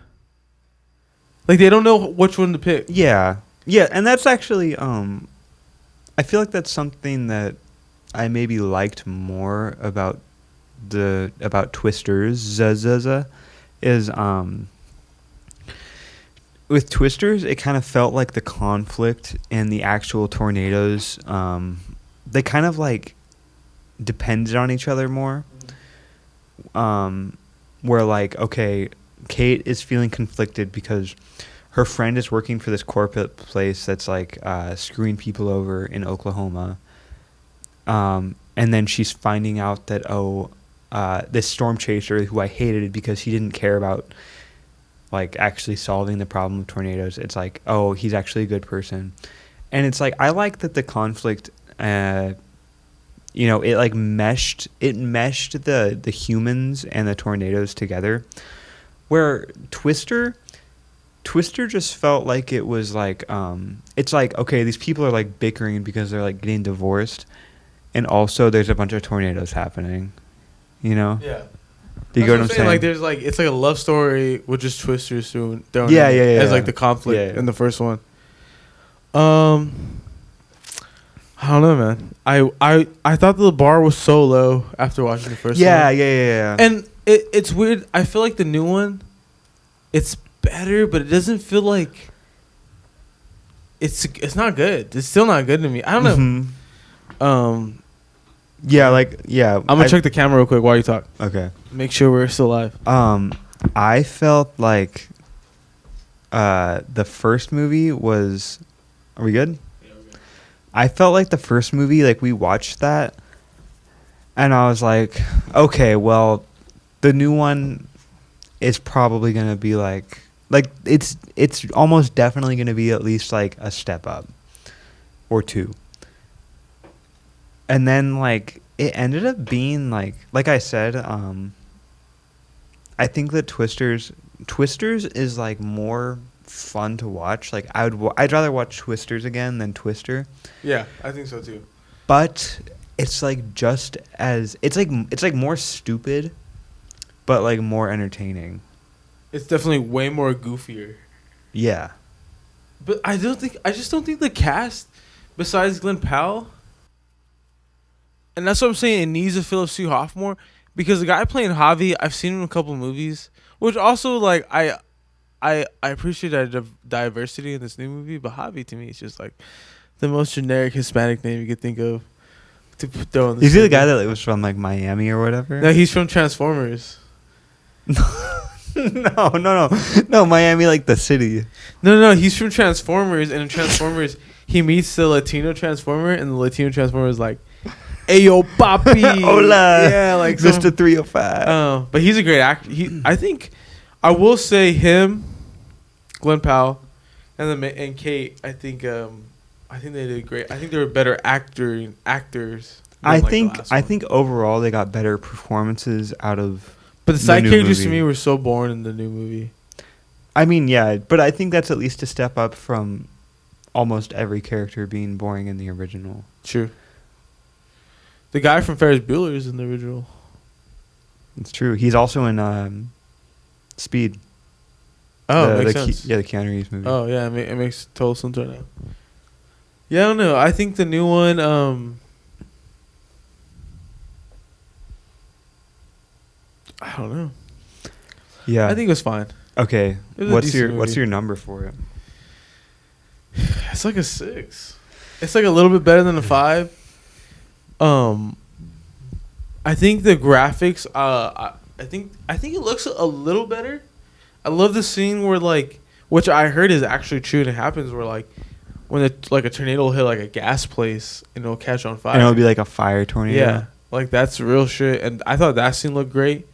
Like they don't know which one to pick. Yeah, and that's actually I feel like that's something that I maybe liked more about Twisters. Is with Twisters, it kind of felt like the conflict and the actual tornadoes. They kind of like depended on each other more. Where like, okay, Kate is feeling conflicted because her friend is working for this corporate place that's like screwing people over in Oklahoma. And then she's finding out that, this storm chaser who I hated because he didn't care about like actually solving the problem of tornadoes. It's like, oh, he's actually a good person. And it's like, I like that the conflict, it like meshed the humans and the tornadoes together, where Twister just felt like it was like, it's like, okay, these people are like bickering because they're like getting divorced, and also there's a bunch of tornadoes happening, you know? Yeah. Do you get what I'm saying? Like there's like it's like a love story with just twisters thrown yeah, as like the conflict in the first one. I don't know, man. I thought the bar was so low after watching the first one. Yeah. And it's weird. I feel like the new one, it's better, but it doesn't feel like it's not good. It's still not good to me. I don't know. Mm-hmm. I'm gonna check the camera real quick while you talk. Okay. Make sure we're still live. I felt like the first movie was. Are we good? Yeah, okay. I felt like the first movie, like we watched that, and I was like, okay, well, the new one is probably gonna be like it's almost definitely gonna be at least like a step up or two. And then like it ended up being like I said, I think that Twisters is like more fun to watch. Like I'd rather watch Twisters again than Twister. Yeah, I think so too. But it's like just as it's like more stupid, but like more entertaining. It's definitely way more goofier. Yeah. But I just don't think the cast, besides Glenn Powell, and that's what I'm saying, it needs a Philip Seymour Hoffman, because the guy playing Javi, I've seen him in a couple movies, which also like I appreciate that diversity in this new movie, but Javi to me is just like the most generic Hispanic name you could think of to throw in. Is he the guy that was from like Miami or whatever? No, he's from Transformers. No, Miami, like the city. No, he's from Transformers, and in Transformers, he meets the Latino Transformer, and the Latino Transformer is like, "Hey yo, papi, hola, yeah, like Mr. 305." Oh, but he's a great actor. I think, I will say him, Glenn Powell, and Kate. I think they did great. I think they were better actors. I think overall they got better performances out of. But the side characters to movie. me were so boring in the new movie. I mean, yeah, but I think that's at least a step up from almost every character being boring in the original. True. The guy from Ferris Bueller is in the original. It's true. He's also in Speed. Oh, makes sense. The Keanu Reeves movie. Oh, yeah, it makes total sense right now. Yeah, I don't know. I think the new one, I don't know. Yeah. I think it was fine. Okay. It was a What's decent your movie. number for it? It's like a 6. It's like a little bit better than a 5. I think the graphics. I think it looks a little better. I love the scene where like, which I heard is actually true and it happens, where like when a tornado will hit like a gas place and it'll catch on fire. And it'll be like a fire tornado. Yeah, like that's real shit. And I thought that scene looked great.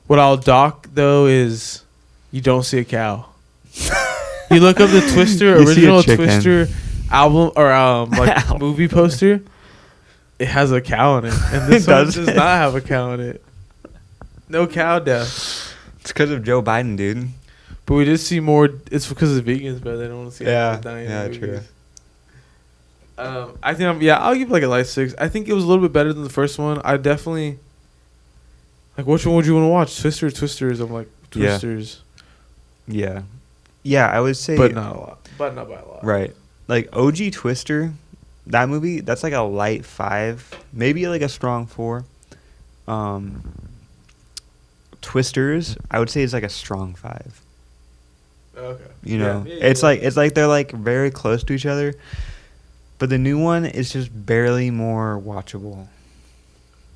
What I'll dock though is you don't see a cow. You look up the Twister You see a original chicken. Twister album or like movie poster. It has a cow in it, and this It one does does it? not have a cow in it. No cow death. It's because of Joe Biden, dude. But we did see more. It's because of vegans, but they don't want to see Yeah, animals dying. yeah, in true. movies. I think I'll give it like a light 6. I think it was a little bit better than the first one. I definitely like. Which one would you want to watch? Twister or Twisters? I'm like Yeah. Twisters, Yeah. Yeah, I would say. but not a lot. But not by a lot. Right. Like OG Twister, that movie, that's like a light 5, maybe like a strong 4. Twisters, I would say is like a strong 5. Okay. You know, Yeah, it's like they're like very close to each other, but the new one is just barely more watchable.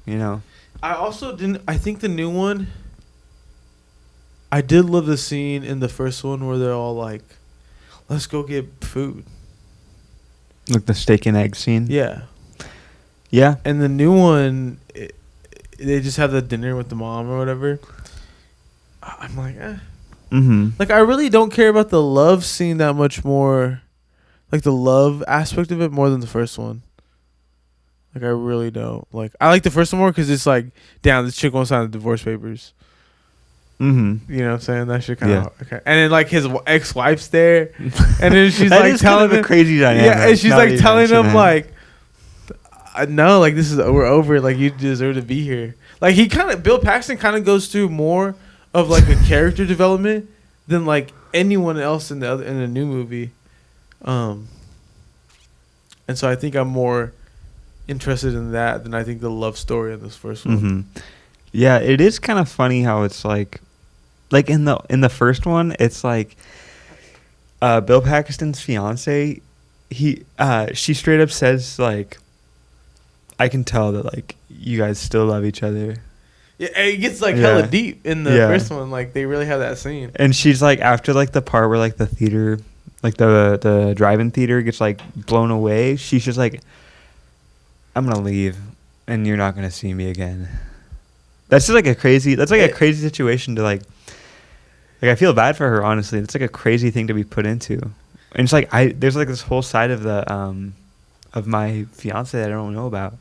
You know. I also didn't. I think the new one. I did love the scene in the first one where they're all like, "Let's go get food." Like the steak and egg scene. Yeah. Yeah. And the new one, they just have the dinner with the mom or whatever. I'm like, Mm-hmm. like I really don't care about the love scene that much more, like the love aspect of it more than the first one. Like I really don't. Like I like the first one more because it's like, damn, this chick won't sign the divorce papers. Mm-hmm. You know what I'm saying? That shit kind Yeah. of okay. And then like his ex-wife's there, and then she's That like is telling kind of him, a crazy dynamic. yeah, and she's now like that you telling mention him it. like, no, like this is we're over. Like you deserve to be here. Like Bill Paxton kind of goes through more of like a character development than like anyone else in the new movie. And so I think I'm more interested in that than I think the love story in this first one. Mm-hmm. Yeah, it is kind of funny how it's like in the first one, it's like Bill Paxton's fiance, she straight up says like, I can tell that like you guys still love each other. Yeah, and it gets like Yeah. hella deep in the Yeah. first one. Like they really have that scene. And she's like, after like the part where like the theater, like the drive-in theater gets like blown away, she's just like, I'm gonna leave and you're not gonna see me again. That's just like a crazy situation to like I feel bad for her, honestly. It's like a crazy thing to be put into. And it's like there's like this whole side of the of my fiance that I don't know about.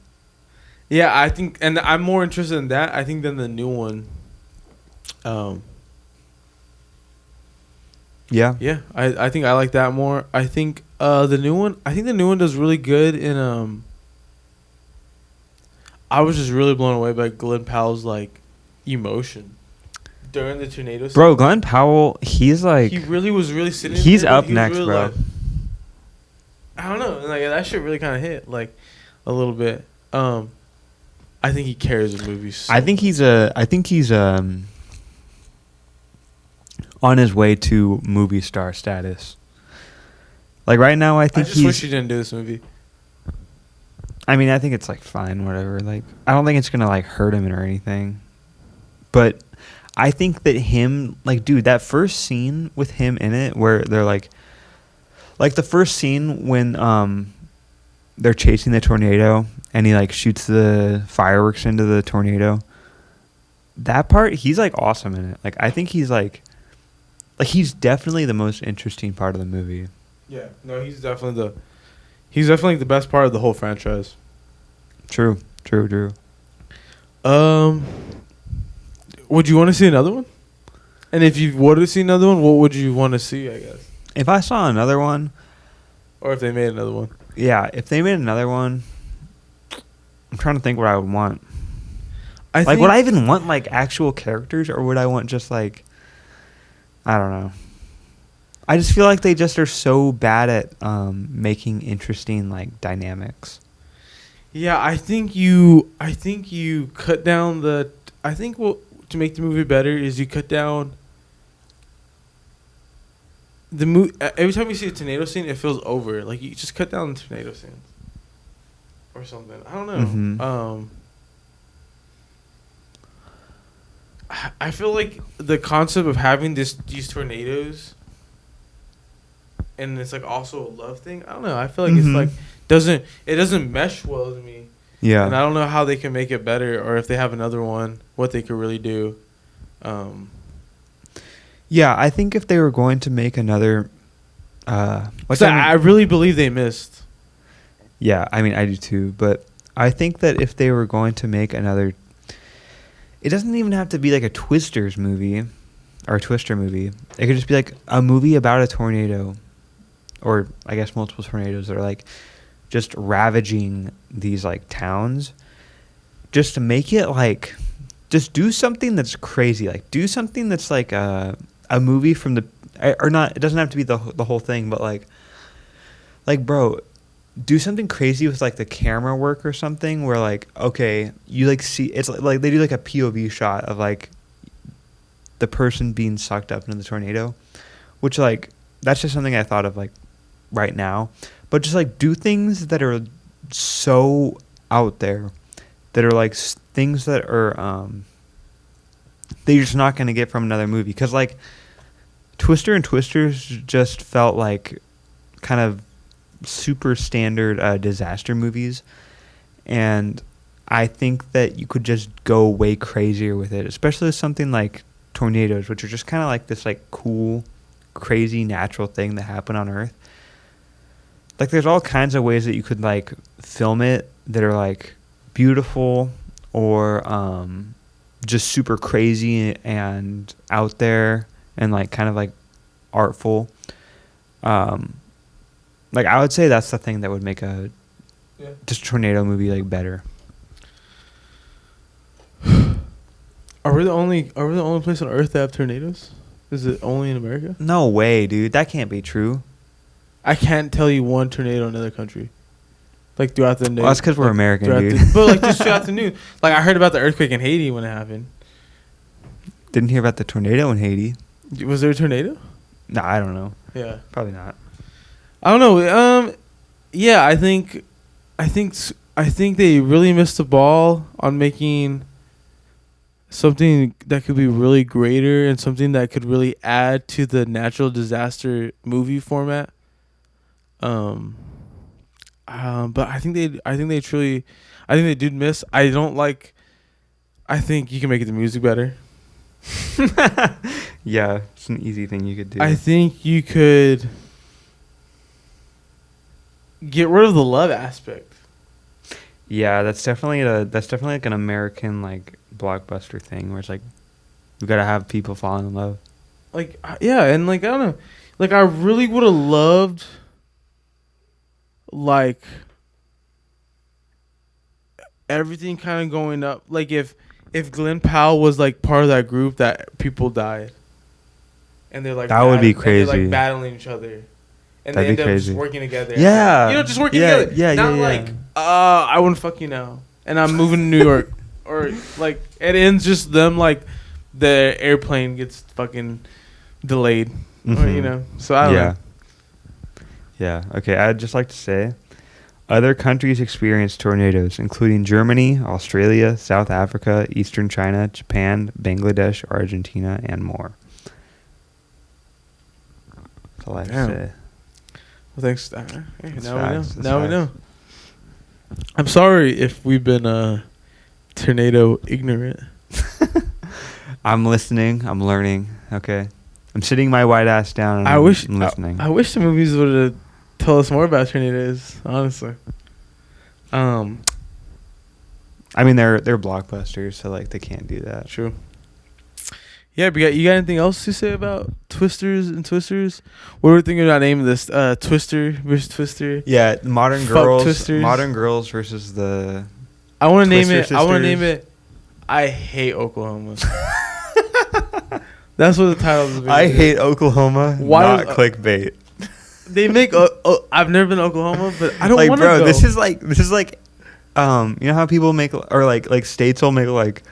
Yeah, I think, and I'm more interested in that, I think, than the new one. Um, Yeah. yeah, I think I like that more. I think the new one does really good in I was just really blown away by Glenn Powell's like emotion during the tornado Bro, scene. Glenn Powell, he's like, He really was really sitting he's there. up He was next, really bro. like, I don't know, like that shit really kind of hit like a little bit. I think he carries the movie. I think he's on his way to movie star status. Like right now, I I think just wish he's. he didn't do this movie. I mean, I think it's like fine, whatever. Like, I don't think it's gonna like hurt him or anything. But I think that him, like, dude, that first scene with him in it, where they're like the first scene when they're chasing the tornado and he like shoots the fireworks into the tornado. That part, he's like awesome in it. Like, I think he's definitely the most interesting part of the movie. Yeah, no, he's definitely the best part of the whole franchise. True. Um, would you want to see another one? And if you were to see another one, what would you want to see? I guess, If I saw another one, or if they made another one. yeah, if they made another one, I'm trying to think what I would want. I Like, think, would I even want like actual characters, or would I want just like, I don't know. I just feel like they just are so bad at making interesting like dynamics. Yeah, I think you cut down the. I think what to make the movie better is you cut down. Every time you see a tornado scene, it feels over. Like you just cut down the tornado scenes, or something. I don't know. Mhm. I feel like the concept of having these tornadoes, and it's like also a love thing. I don't know. I feel like it's Mhm. like it doesn't mesh well to me, Yeah. and I don't know how they can make it better, or if they have another one, what they could really do. Yeah, I think if they were going to make another, So I really believe they missed. yeah, I mean I do too, but I think that if they were going to make another, it doesn't even have to be like a Twisters movie or a Twister movie. It could just be like a movie about a tornado, or I guess multiple tornadoes that are like just ravaging these like towns. Just to make it like, just do something that's crazy. Like do something that's like a movie from the, or not. It doesn't have to be the whole thing, but like bro, do something crazy with like the camera work or something where like, okay, you like see it's like they do like a POV shot of like the person being sucked up into the tornado, which like that's just something I thought of like right now. But just like do things that are so out there, that are like things that are that you're just not going to get from another movie. Because like Twister and Twisters just felt like kind of super standard disaster movies, and I think that you could just go way crazier with it, especially with something like tornadoes, which are just kind of like this like cool, crazy natural thing that happen on Earth. Like there's all kinds of ways that you could like film it that are like beautiful, or just super crazy and out there and like kind of like artful. Like I would say that's the thing that would make a just tornado movie like better. Are we the only place on Earth that have tornadoes? Is it only in America? No way, dude. That can't be true. I can't tell you one tornado in another country. Like throughout the news. Well, that's because we're American, dude. But like just throughout the news. Like I heard about the earthquake in Haiti when it happened. Didn't hear about the tornado in Haiti. Was there a tornado? No, I don't know. Yeah. Probably not. I don't know. Yeah, I think they really missed the ball on making something that could be really greater and something that could really add to the natural disaster movie format. But I think they did miss. I think you can make the music better. Yeah, it's an easy thing you could do. I think you could get rid of the love aspect. Yeah, that's definitely like an American like blockbuster thing where it's like we gotta have people fall in love. Like yeah, and like I don't know, like I really would have loved like everything kind of going up. Like if Glenn Powell was like part of that group that people died, and they're like That would be and they're, crazy. like battling each other, and That'd they be end up just crazy. working together. Yeah. You know, just working Yeah, together. yeah, Not yeah, like yeah. I wouldn't fuck you now, and I'm moving to New York, or like it ends just them like the airplane gets fucking delayed, or you Mhm. know. So I don't Yeah. know. Yeah. Okay. I'd just like to say other countries experience tornadoes, including Germany, Australia, South Africa, Eastern China, Japan, Bangladesh, Argentina, and more. That's all I have to Damn. say. Well, thanks. Hey, That's now facts, we know. that's Now we facts. know. I'm sorry if we've been tornado ignorant. I'm listening. I'm learning. Okay. I'm sitting my white ass down and I wish I'm listening. I wish the movies would have told us more about tornadoes. Honestly. I mean, they're blockbusters, so like they can't do that. True. Yeah, but you got anything else to say about Twisters and Twisters? What are we thinking about naming this? Twister versus Twister. Yeah, modern Fuck girls. Twisters. Modern girls versus the. I want to name Twister it. I want to Sisters. name it. I hate Oklahoma. That's what the title of the video I is. hate Oklahoma. Why not does- clickbait. They make. I've never been to Oklahoma, but I don't Like, want to bro, go. this is like you know how people make or like states will make like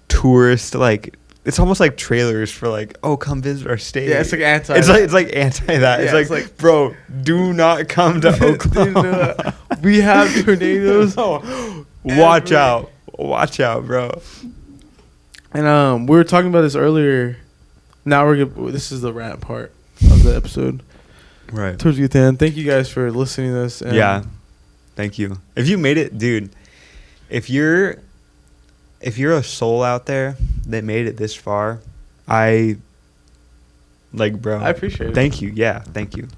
tourist like it's almost like trailers for like come visit our state. Yeah, it's like anti. it's like anti that. Yeah, it's like bro, do not come to Dude, Oklahoma. we have tornadoes. Watch every- out. Watch out, bro. And we were talking about this earlier. Now this is the rant part of the episode. Right. Towards the end. Thank you guys for listening to this. And Yeah. Thank you. If you made it, dude, if you're a soul out there that made it this far, bro. I appreciate it. Thank you. Yeah, thank you.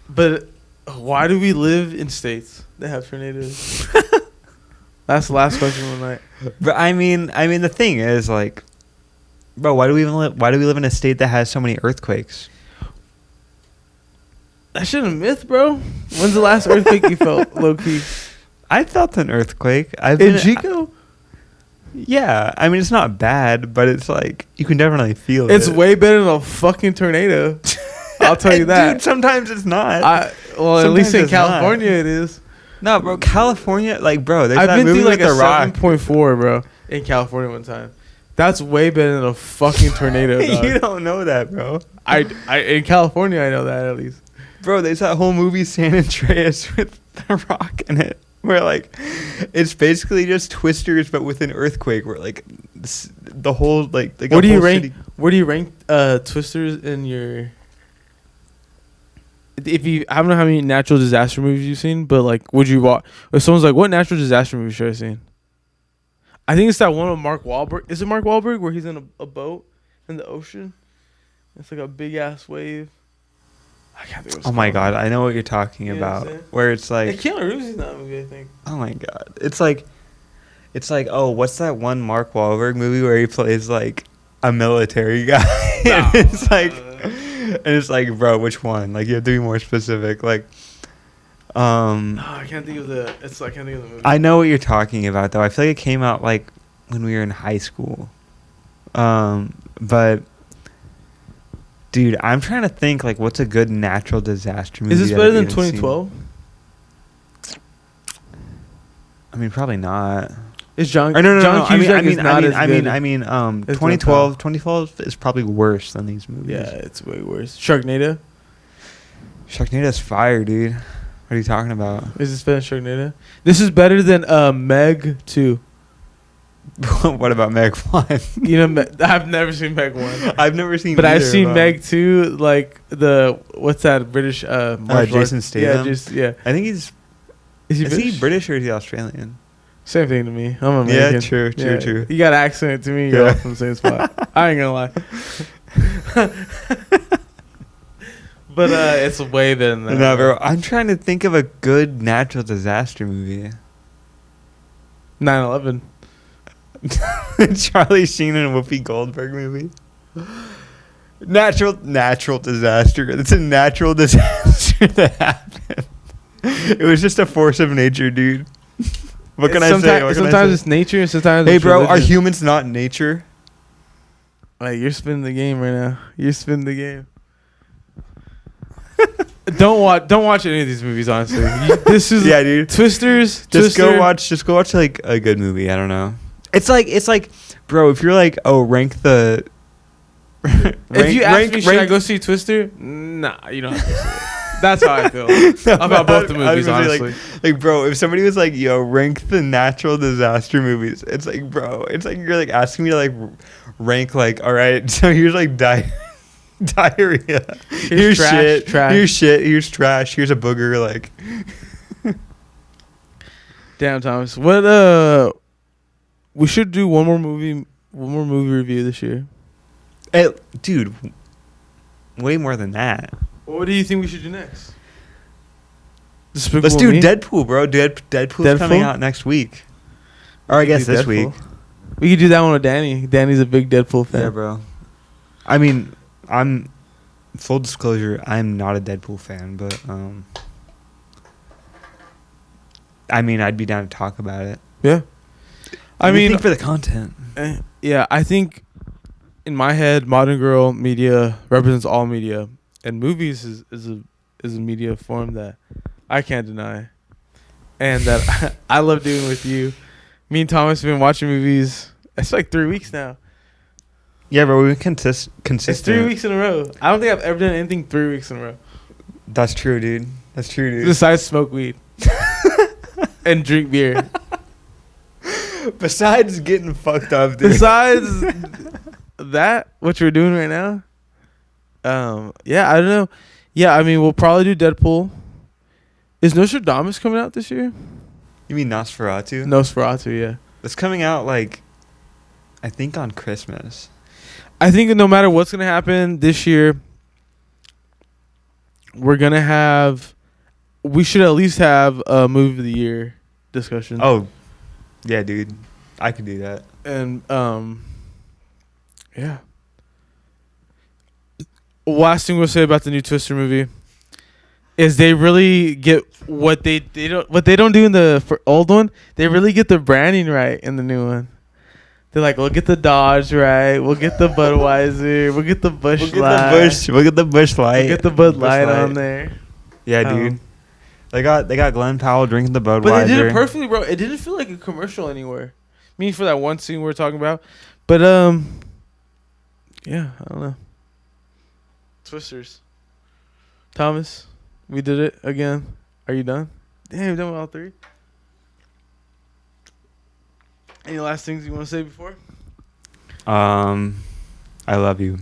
But why do we live in states that have tornadoes? That's the last question of the night. But I mean the thing is like bro, why do we live in a state that has so many earthquakes? That shit a myth, bro. When's the last earthquake you felt, low key? I felt an earthquake. In Chico? Yeah, I mean it's not bad, but it's like you can definitely feel it. It's way better than a fucking tornado. I'll tell you that. Dude, sometimes it's not. At Sometimes least in it's not. California it is. No, bro, California, like, bro, there's I've that been movie through like with a The Rock. 7.4, bro, in California one time. That's way better than a fucking tornado, dog. You don't know that, bro. I in California I know that at least. Bro, there's that whole movie San Andreas with The Rock in it, where like it's basically just Twisters but with an earthquake. Where like the whole like What do a you whole rank? city- Where do you rank Twisters in your? If you, I don't know how many natural disaster movies you've seen, but like, would you watch? If someone's like, "What natural disaster movie should I seen?" I think it's that one with Mark Wahlberg. Is it Mark Wahlberg where he's in a boat in the ocean? It's like a big ass wave. I can't think of what it's Oh my called. god, I know what you're talking You know what I'm about. saying? Where it's Like, like, Keanu Reeves is in that movie, I think. oh my god, it's like, oh, what's that one Mark Wahlberg movie where he plays like a military guy? Nah. And it's like, bro, which one? Like, you have to be more specific. Like, I can't think of the. I can't think of the movie. I know what you're talking about, though. I feel like it came out like when we were in high school. But dude, I'm trying to think like what's a good natural disaster movie. Is this that better I've than even seen. 2012? I mean, probably not. Is John? Or no. John Cusack I is not as good. 2012 is probably worse than these movies. Yeah, it's way worse. Sharknado. Sharknado's fire, dude. What are you talking about? Is this better than Sharknado? This is better than Meg 2. What about Meg 1? You know, I've never seen Meg 1. I've never seen. But I've either seen of them. Meg 2, like what's that British martial arts- Jason Statham? Yeah. I think he's. Is he Is British? he British or is he Australian? Same thing to me. I'm Yeah, American. true. You got an accent to me. You're Yeah. all from the same spot. I ain't gonna lie. But it's way better than that. No, bro. I'm trying to think of a good natural disaster movie. 9/11. Charlie Sheen and Whoopi Goldberg movie. Natural disaster. It's a natural disaster that happened. It was just a force of nature, dude. What can I say? What can I Sometimes say? it's nature, and sometimes Hey, it's bro, are religion. humans not nature? Like, you're spinning the game right now. You're spinning the game. Don't watch any of these movies, honestly. This is Yeah, dude. Twisters. Just go watch like a good movie. I don't know. It's like, bro, if you're like, oh, rank the. If you ask me, should I go see Twister? Nah, you don't have to see it. That's how I feel about both the movies, honestly. Like, bro, if somebody was like, yo, rank the natural disaster movies, it's like, bro, it's like you're like asking me to like rank, like, all right, so here's like diarrhea. Here's trash, shit. trash. Here's shit. Here's trash. Here's a booger. Like, Damn, Thomas. What? We should do one more movie review this year. dude, way more than that. What do you think we should do next? Let's do Deadpool, bro. Deadpool's coming out next week. Or I guess this week. We could do that one with Danny. Danny's a big Deadpool fan. Yeah, bro. I mean, full disclosure, I'm not a Deadpool fan, but I mean, I'd be down to talk about it. Yeah. I mean, for the content. Yeah, I think in my head, Modern Girl media represents all media, and movies is a media form that I can't deny, and that I love doing with you. Me and Thomas have been watching movies. It's like 3 weeks now. Yeah, bro, we've been consistent. It's 3 weeks in a row. I don't think I've ever done anything 3 weeks in a row. That's true, dude. Besides smoke weed and drink beer. Besides getting fucked up, dude. Besides that, what we're doing right now. Yeah, I don't know. Yeah, I mean, we'll probably do Deadpool. Is Nostradamus coming out this year? You mean Nosferatu? Nosferatu, yeah. It's coming out like, I think on Christmas. I think no matter what's gonna happen this year, we should at least have a movie of the year discussion. Oh, yeah, dude. I could do that. And yeah. Last thing we'll say about the new Twister movie is they really get what they don't do in the old one. They really get the branding right in the new one. They're like, we'll get the Dodge right, we'll get the Budweiser, we'll get the Busch Light, We'll get the Busch Light. we'll get the Bud Light on there. Yeah, dude. They got Glenn Powell drinking the Budweiser. But they did it perfectly, bro. It didn't feel like a commercial anywhere. I mean, for that one scene we were talking about. But yeah, I don't know. Twisters. Thomas, we did it again. Are you done? Damn, done with all three. Any last things you want to say before? I love you.